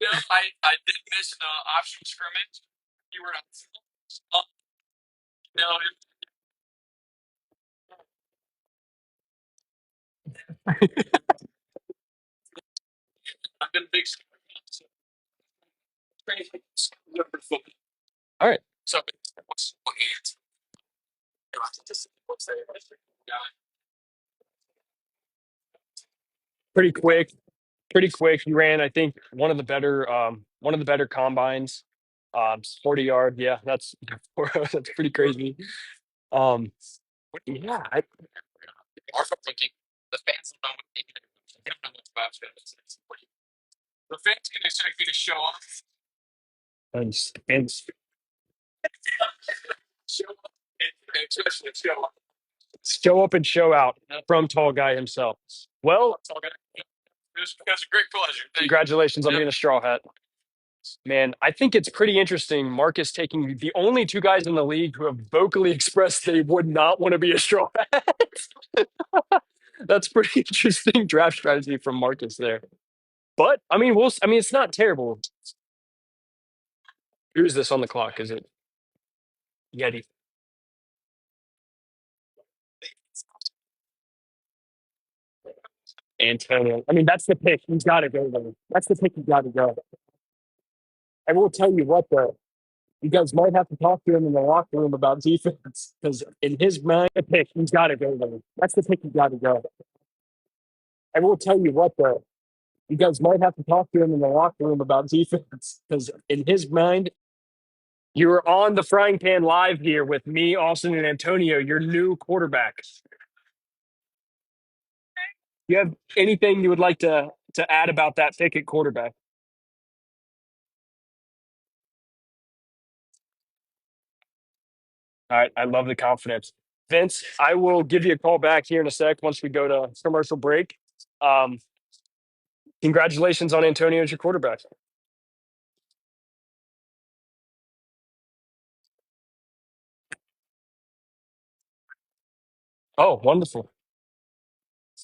No, I did miss option scrimmage. You were not. No, I've been a big. All right. So what's the Pretty quick. Pretty quick. You ran, I think, one of the better combines. 40 yard. Yeah, that's that's pretty crazy. Um, yeah, Arthur looking the fans don't know what they don't know what's about to the fans can expect me to show up. and Show up and especially show up. Show up and show out from tall guy himself. Well, It was a great pleasure. Thank you. congratulations on being a straw hat. Man, I think it's pretty interesting. Marcus taking the only two guys in the league who have vocally expressed they would not want to be a straw hat. That's pretty interesting draft strategy from Marcus there. But I mean, I mean, it's not terrible. Who's this on the clock? Is it Yeti? Antonio. I mean, that's the pick. He's got to go there. That's the pick. He's got to go. I will tell you what, though. You guys might have to talk to him in the locker room about defense because in his mind, the pick, he's got to go there. That's the pick. He's got to go. I will tell you what, though. You guys might have to talk to him in the locker room about defense because in his mind, you're on the frying pan live here with me, Austin, and Antonio, your new quarterback. You have anything you would like to add about that pick at quarterback? All right, I love the confidence. Vince, I will give you a call back here in a sec once we go to commercial break. Um, Congratulations on Antonio as your quarterback. Oh, wonderful.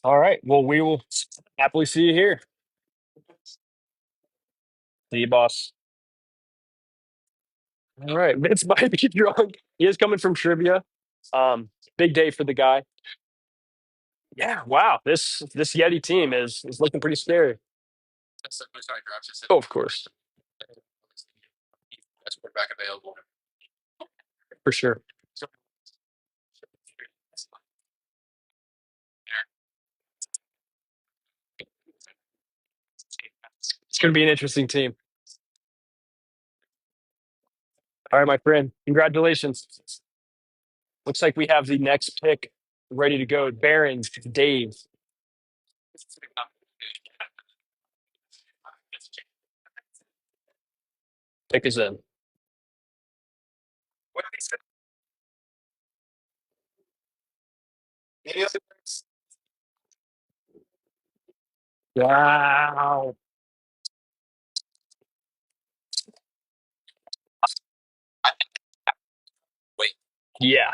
All right. Well, we will happily see you here. See you, boss. All right. Vince might be drunk. He is coming from trivia. Big day for the guy. Yeah. Wow. This Yeti team is looking pretty scary. Oh, of course. Best quarterback available. For sure. It's going to be an interesting team. All right, my friend. Congratulations. Looks like we have the next pick ready to go. Barons, Dave. Pick us in. Wow. Wait. Yeah,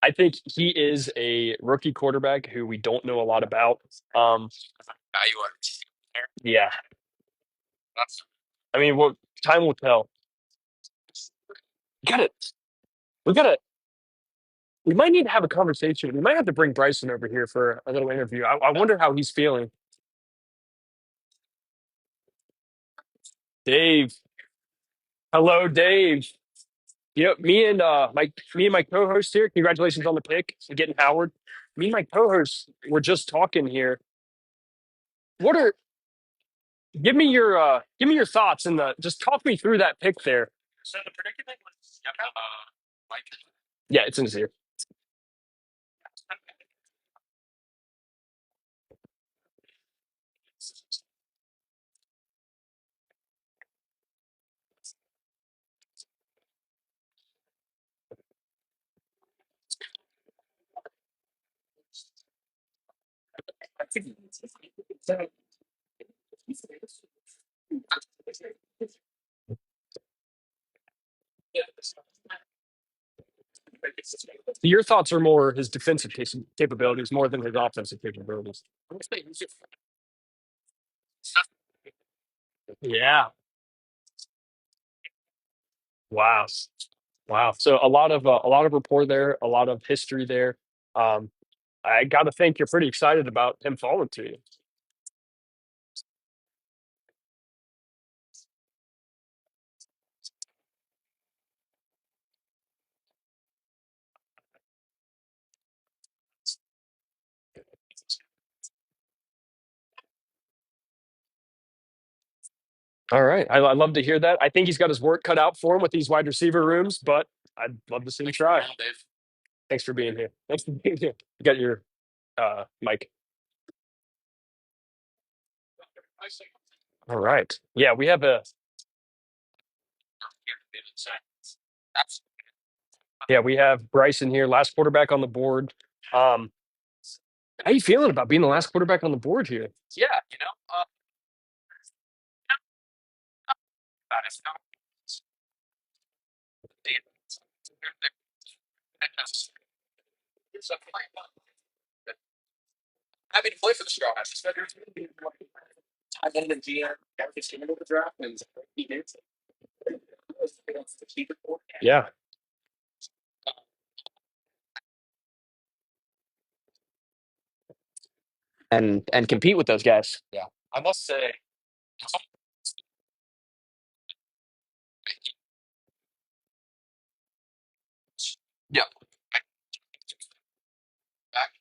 I think he is a rookie quarterback who we don't know a lot about. Um, Value on yeah. that's I mean, well, time will tell. Got it. We gotta. We might need to have a conversation. We might have to bring Bryson over here for a little interview. I wonder how he's feeling. Dave. Hello, Dave. Yep, me and my co-host here. Congratulations on the pick and getting Howard. Me and my co-hosts were just talking here. What are give me your thoughts and the just talk me through that pick there. so the predicament was Mike. Yeah, it's in his ear. Your thoughts are more his defensive capabilities more than his offensive capabilities. Yeah. Wow. Wow. So a lot of rapport there, a lot of history there. Um, I got to think you're pretty excited about him falling to you. All right. I love to hear that. I think he's got his work cut out for him with these wide receiver rooms, but I'd love to see him try. Dave. Thanks for being here. Thanks for being here. You got your mic. All right. Yeah, we have a yeah, we have Bryson here, last quarterback on the board. How you feeling about being the last quarterback on the board here? Yeah, it's not- it's a fine one. Happy to play for the Straw Hats. Especially I ended the GM his team over the draft and he did. Yeah. And compete with those guys. Yeah, I must say, yeah, back.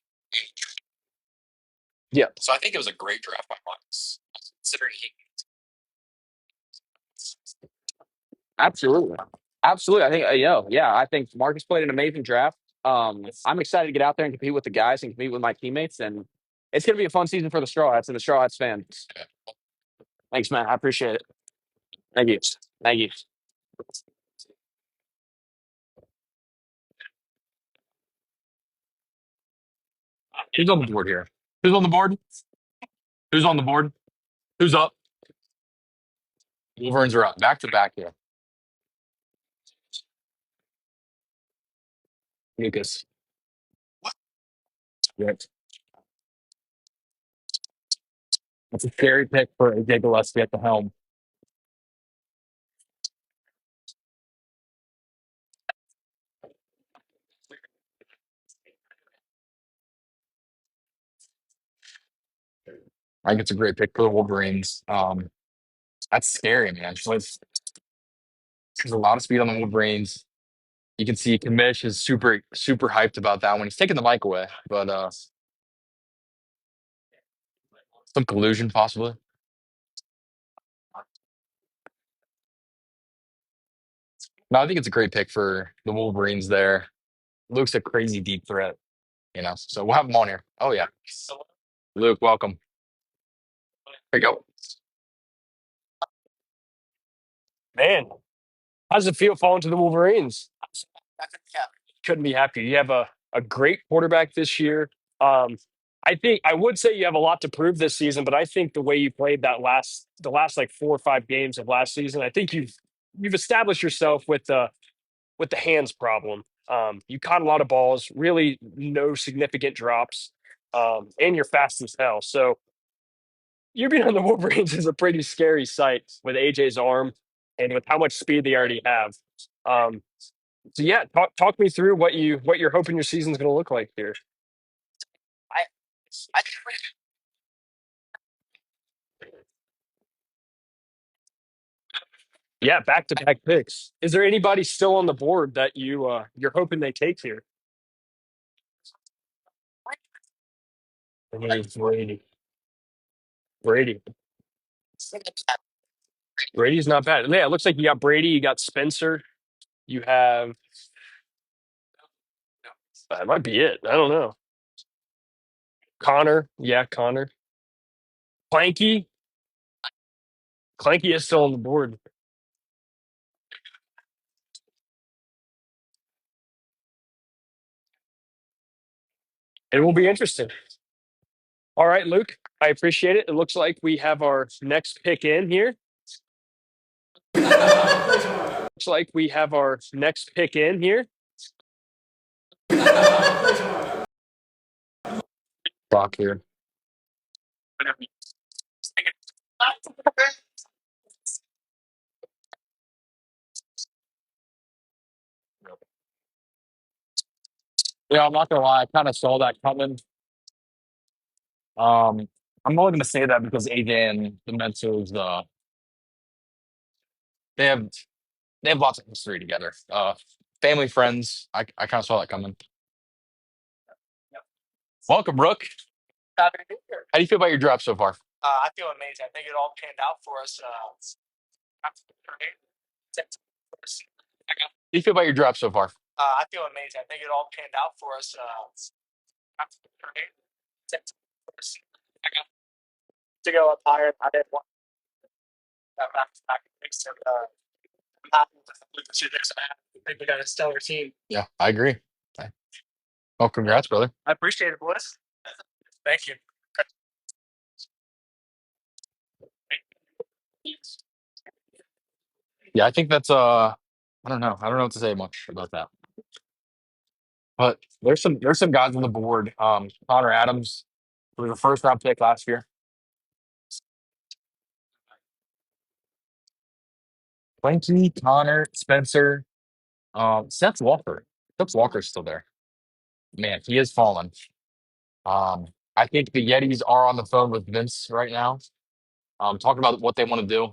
Yeah. So I think it was a great draft by Marcus, considering he. Absolutely. Absolutely. I think, yeah, I think Marcus played an amazing draft. I'm excited to get out there and compete with the guys and compete with my teammates. And it's going to be a fun season for the Straw Hats and the Straw Hats fans. Thanks, man. I appreciate it. Thank you. Thank you. Who's on the board here? Who's on the board? Who's on the board? Who's up? Wolverines are up. Back to back here. Lucas. Right. That's a scary pick for AJ Gillespie at the helm. I think it's a great pick for the Wolverines. That's scary, man. There's a lot of speed on the Wolverines. You can see Kamish is super, super hyped about that one. He's taking the mic away, but some collusion possibly. No, I think it's a great pick for the Wolverines there. Luke's a crazy deep threat, So we'll have him on here. Oh yeah. Luke, welcome. There you go. Man, how does it feel falling to the Wolverines? Couldn't be happier. You have a great quarterback this year. I think I would say you have a lot to prove this season, but I think the way you played the last like 4 or 5 games of last season, I think you've established yourself with the hands problem. You caught a lot of balls, really no significant drops, and you're fast as hell. So you being on the Wolverines is a pretty scary sight with AJ's arm and with how much speed they already have. Um, so yeah, talk me through what you're hoping your season's going to look like here. I Yeah, back to back picks. Is there anybody still on the board that you're hoping they take here? Brady. Brady. Brady's not bad. Yeah, it looks like you got Brady, you got Spencer, you have that might be it. I don't know. Connor, yeah, Connor. Clanky. Clanky is still on the board. It will be interesting. All right, Luke, I appreciate it. It looks like we have our next pick in here. Looks like we have our next pick in here. clock here. Yeah, I'm not gonna lie, I kind of saw that coming. Um, I'm only gonna say that because AJ and the Mentos, they have they have lots of history together. Family, friends. I kind of saw that coming. Welcome, Rook. Happy to be here. How do you feel about your draft so far? I feel amazing. I think it all panned out for us. How do you feel about your draft so far? I feel amazing. I think it all panned out for us. To go up higher, I didn't want that back to back picks. And, I'm happy with the 2 picks I have. I think we got a stellar team. Yeah, I agree. Oh, congrats, brother. I appreciate it, boys. Thank you. Yeah, I think that's I don't know. I don't know what to say much about that. But there's some guys on the board. Connor Adams was a first round pick last year. Blanky, Connor, Spencer, Seth Walker. Seth Walker's still there. Man, he is fallen. Um, I think the Yetis are on the phone with Vince right now. Talking about what they want to do.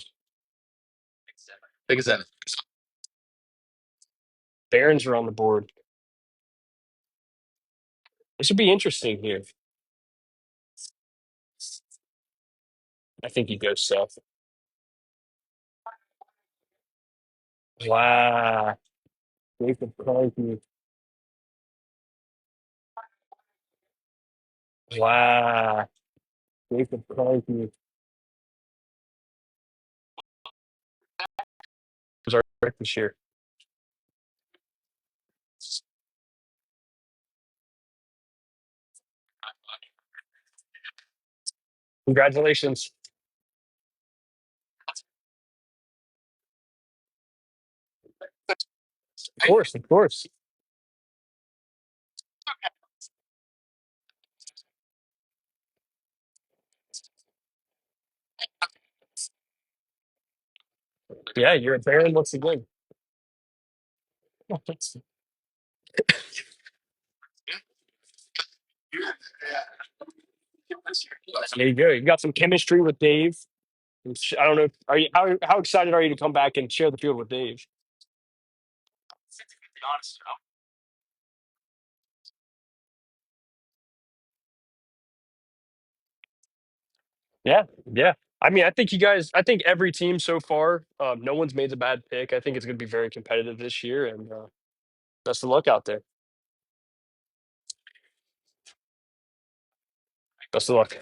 Big as that. Barons are on the board. It should be interesting here. I think he goes Seth. Wow. Jacob Crosby. Wow. Jacob Crosby was our pick this year. Congratulations. Of course, of course. Yeah, you're a Baron once again. There you go. You got some chemistry with Dave. I don't know. Are you how excited are you to come back and share the field with Dave? Yeah, yeah. I mean, I think you guys. I think every team so far, no one's made a bad pick. I think it's going to be very competitive this year, and best of luck out there. Best of luck.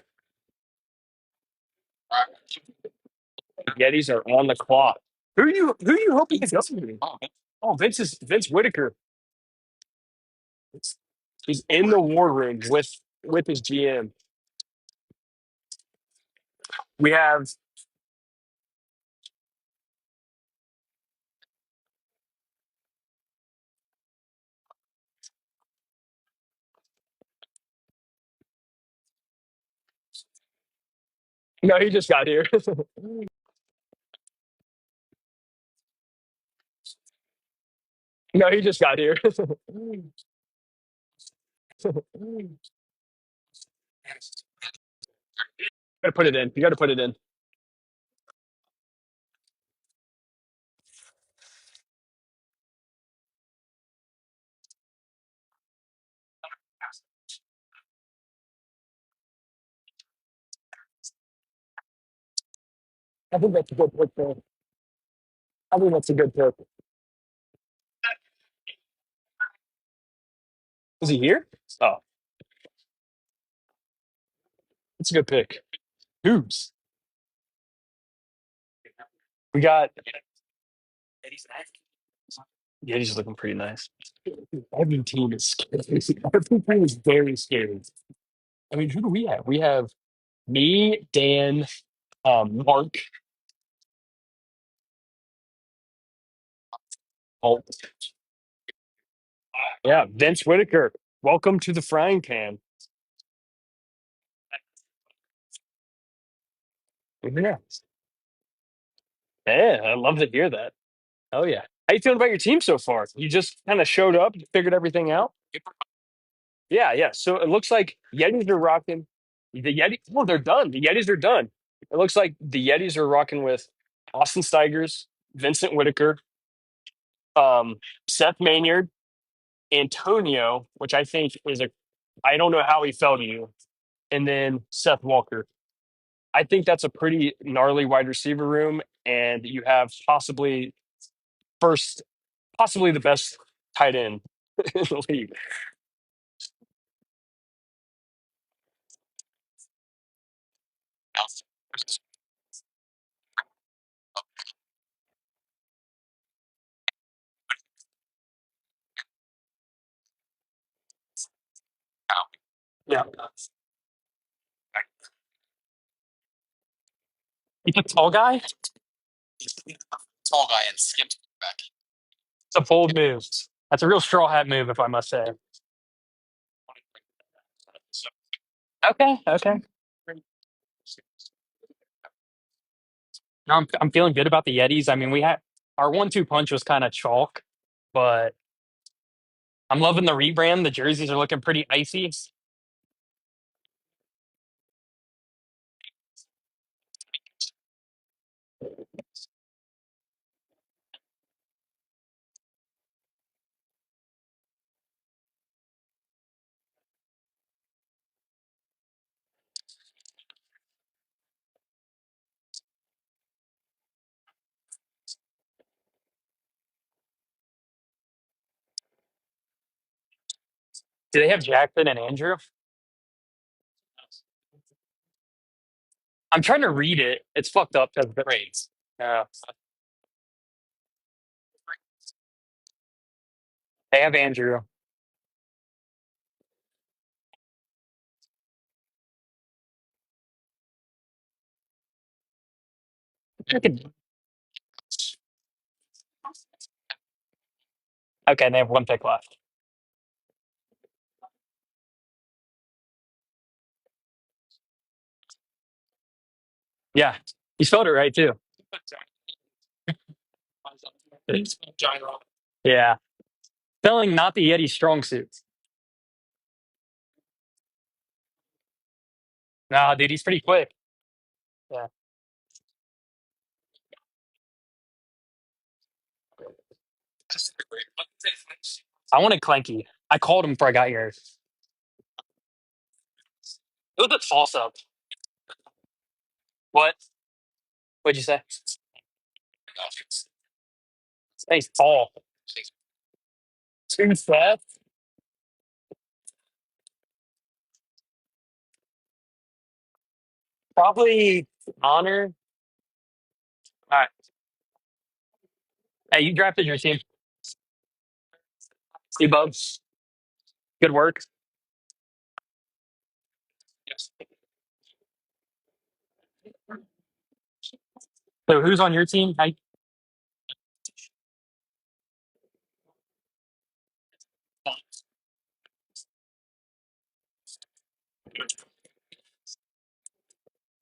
Yetis are on the clock. Who you hoping to go? Oh, Vince Whitaker. He's in the war room with his GM. We have no. He just got here. No, he just got here. Gotta put it in. You got to put it in. I think that's a good pick. There. I think that's a good pick. Is he here? Oh, that's a good pick. Who's? We got. Yeah, he's looking pretty nice. Every team is scary. Every team is very scary. I mean, who do we have? We have me, Dan, Mark, Holt. Yeah, Vince Whitaker. Welcome to the frying pan. Yeah. Yeah, I love to hear that. Oh yeah. How you feeling about your team so far? You just kind of showed up, you figured everything out? Yeah, yeah. So it looks like Yetis are rocking. The Yeti, oh, they're done. The Yetis are done. It looks like the Yetis are rocking with Austin Steigers, Vincent Whitaker, um, Seth Maynard, Antonio, which I think is a, I don't know how he fell to you, and then Seth Walker. I think that's a pretty gnarly wide receiver room, and you have first, possibly the best tight end in the league. Yeah. You took tall guy? Tall guy and skipped back. It's a bold move. That's a real straw hat move, if I must say. Okay, okay. No, I'm feeling good about the Yetis. I mean, we had our 1-2 punch was kind of chalk, but I'm loving the rebrand. The jerseys are looking pretty icy. Do they have Jackson and Andrew? I'm trying to read it. It's fucked up because the rates. Yeah, they have Andrew. Okay, they have one pick left. Yeah, you spelled it right too. Yeah, spelling not the Yeti strong suit. Nah, dude, he's pretty quick. Yeah, I wanted Clanky. I called him before I got here. It was a toss up. What? What'd you say? He's tall. Two Seth. Probably Honor. All right. Hey, you drafted your team. See, Bubs. Good work. So, who's on your team?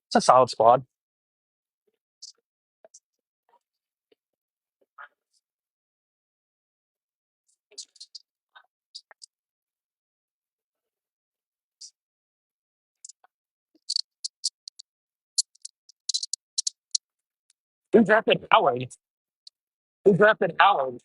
It's a solid squad. Who drafted Howard? Who drafted Howard?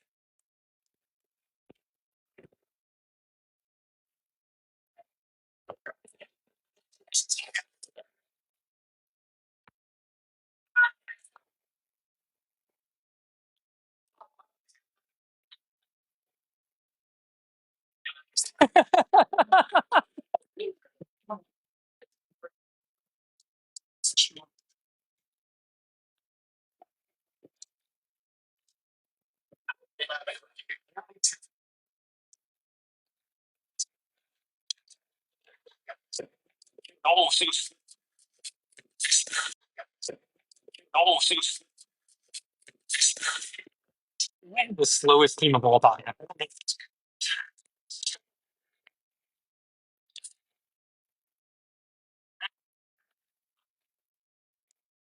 Oh, Seuss. Oh, Seuss. The slowest team of all time.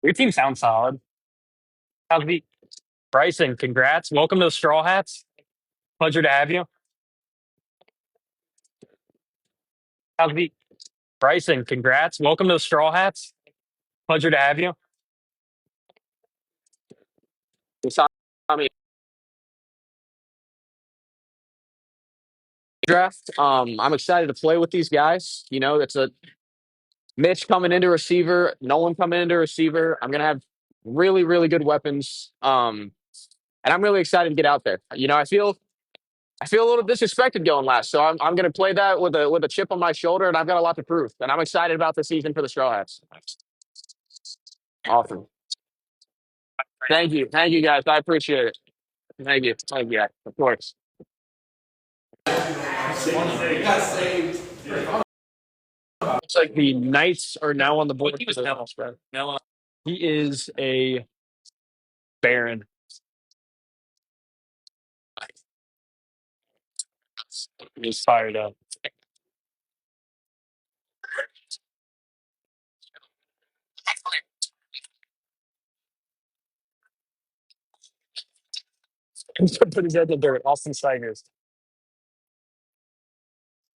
Your team sounds solid. How's the Bryson? Congrats. Welcome to the Straw Hats. Pleasure to have you. How's the Bryson? Congrats. Welcome to the Straw Hats. Pleasure to have you. Tommy draft. I'm excited to play with these guys. You know, it's a Mitch coming into receiver, Nolan coming into receiver. I'm gonna have really, really good weapons. And I'm really excited to get out there. You know, I feel a little disrespected going last, so I'm gonna play that with a chip on my shoulder, and I've got a lot to prove. And I'm excited about the season for the Straw Hats. Awesome. Thank you guys. I appreciate it. Thank you, of course. Looks like the Knights are now on the board. He was Mel. He is a Baron. He's fired up. Put his head in the dirt. Austin Steigers.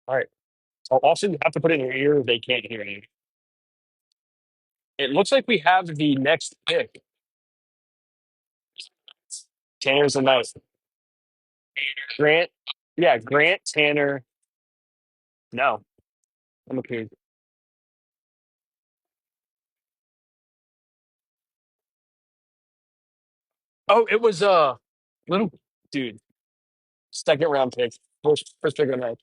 All right. So Austin, you have to put it in your ear. They can't hear you. It looks like we have the next pick. Tanner's a nice. Grant. Yeah, Grant, Tanner. No, I'm okay. Oh, it was little dude. Second round pick. First pick of the night.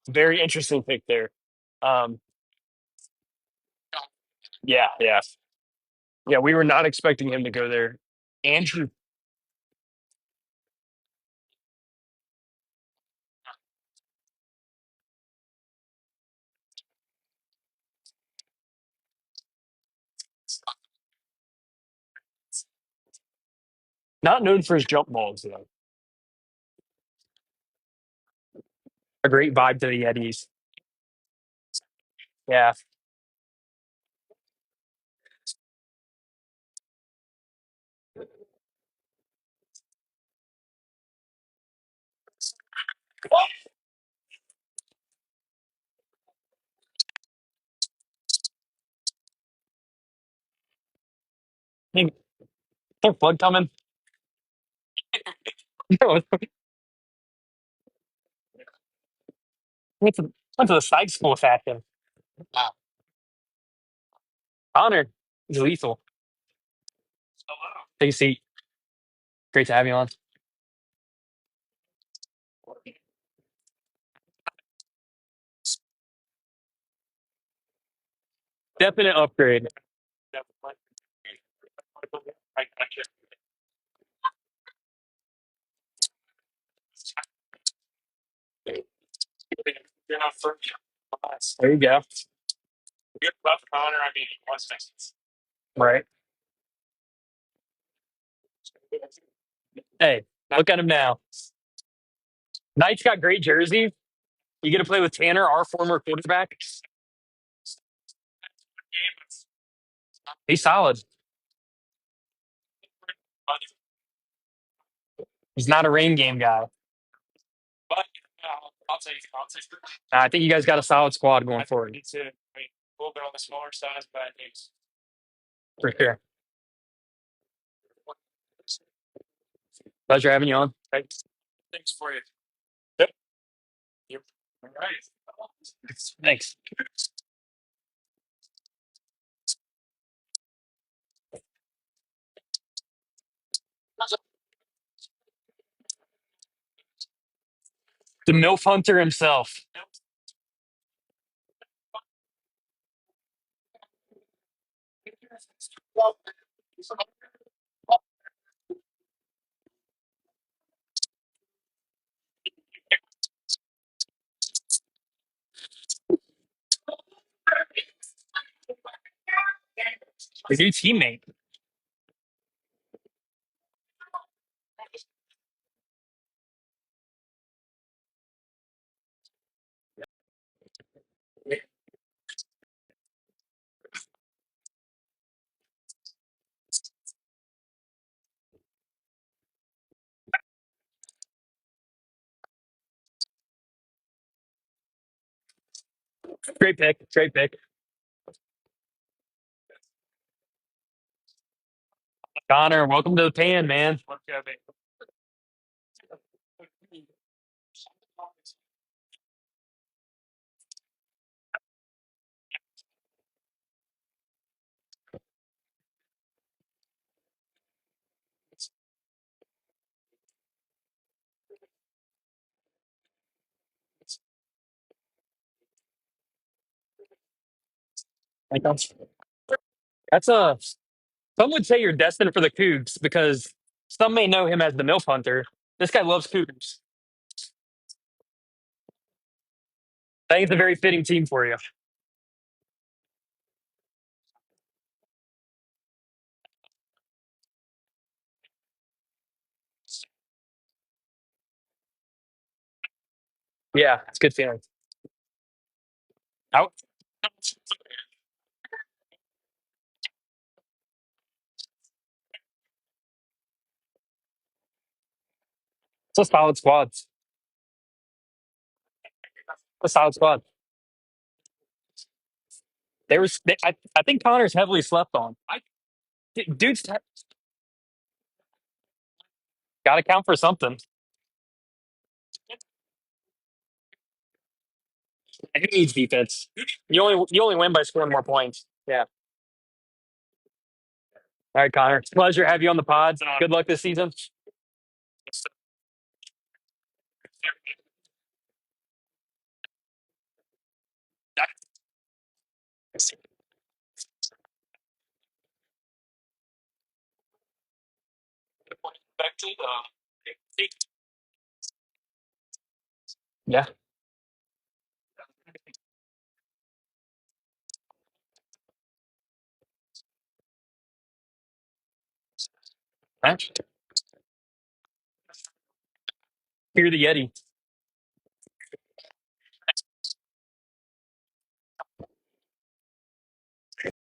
Very interesting pick there. Um, yeah. Yeah, we were not expecting him to go there. Andrew, not known for his jump balls, though. A great vibe to the Yetis. Yeah. Hey, is there flood coming? No, went to the side school fashion. Connor is lethal. Take a seat. Great to have you on. Definite upgrade. There you go. Right. Hey, look at him now. Knight's got great jersey. You get to play with Tanner, our former quarterback. He's solid. He's not a rain game guy. I think you guys got a solid squad going forward. For sure. Pleasure having you on. Thanks for you. Yep. All right. Thanks. The MILF Hunter himself. A new teammate. Great pick. Great pick. Connor, welcome to the pan, man. That's a some would say you're destined for the Cougs because some may know him as the MILF Hunter. This guy loves Cougars. I think it's a very fitting team for you. Yeah, it's a good feeling. Out. It's a solid squad. It's a solid squad. I think Connor's heavily slept on. Dude's got to count for something. Who needs defense? You only win by scoring more points. Yeah. All right, Connor. It's a pleasure to have you on the pod. Good luck this season. Yeah. All right. You're the Yeti.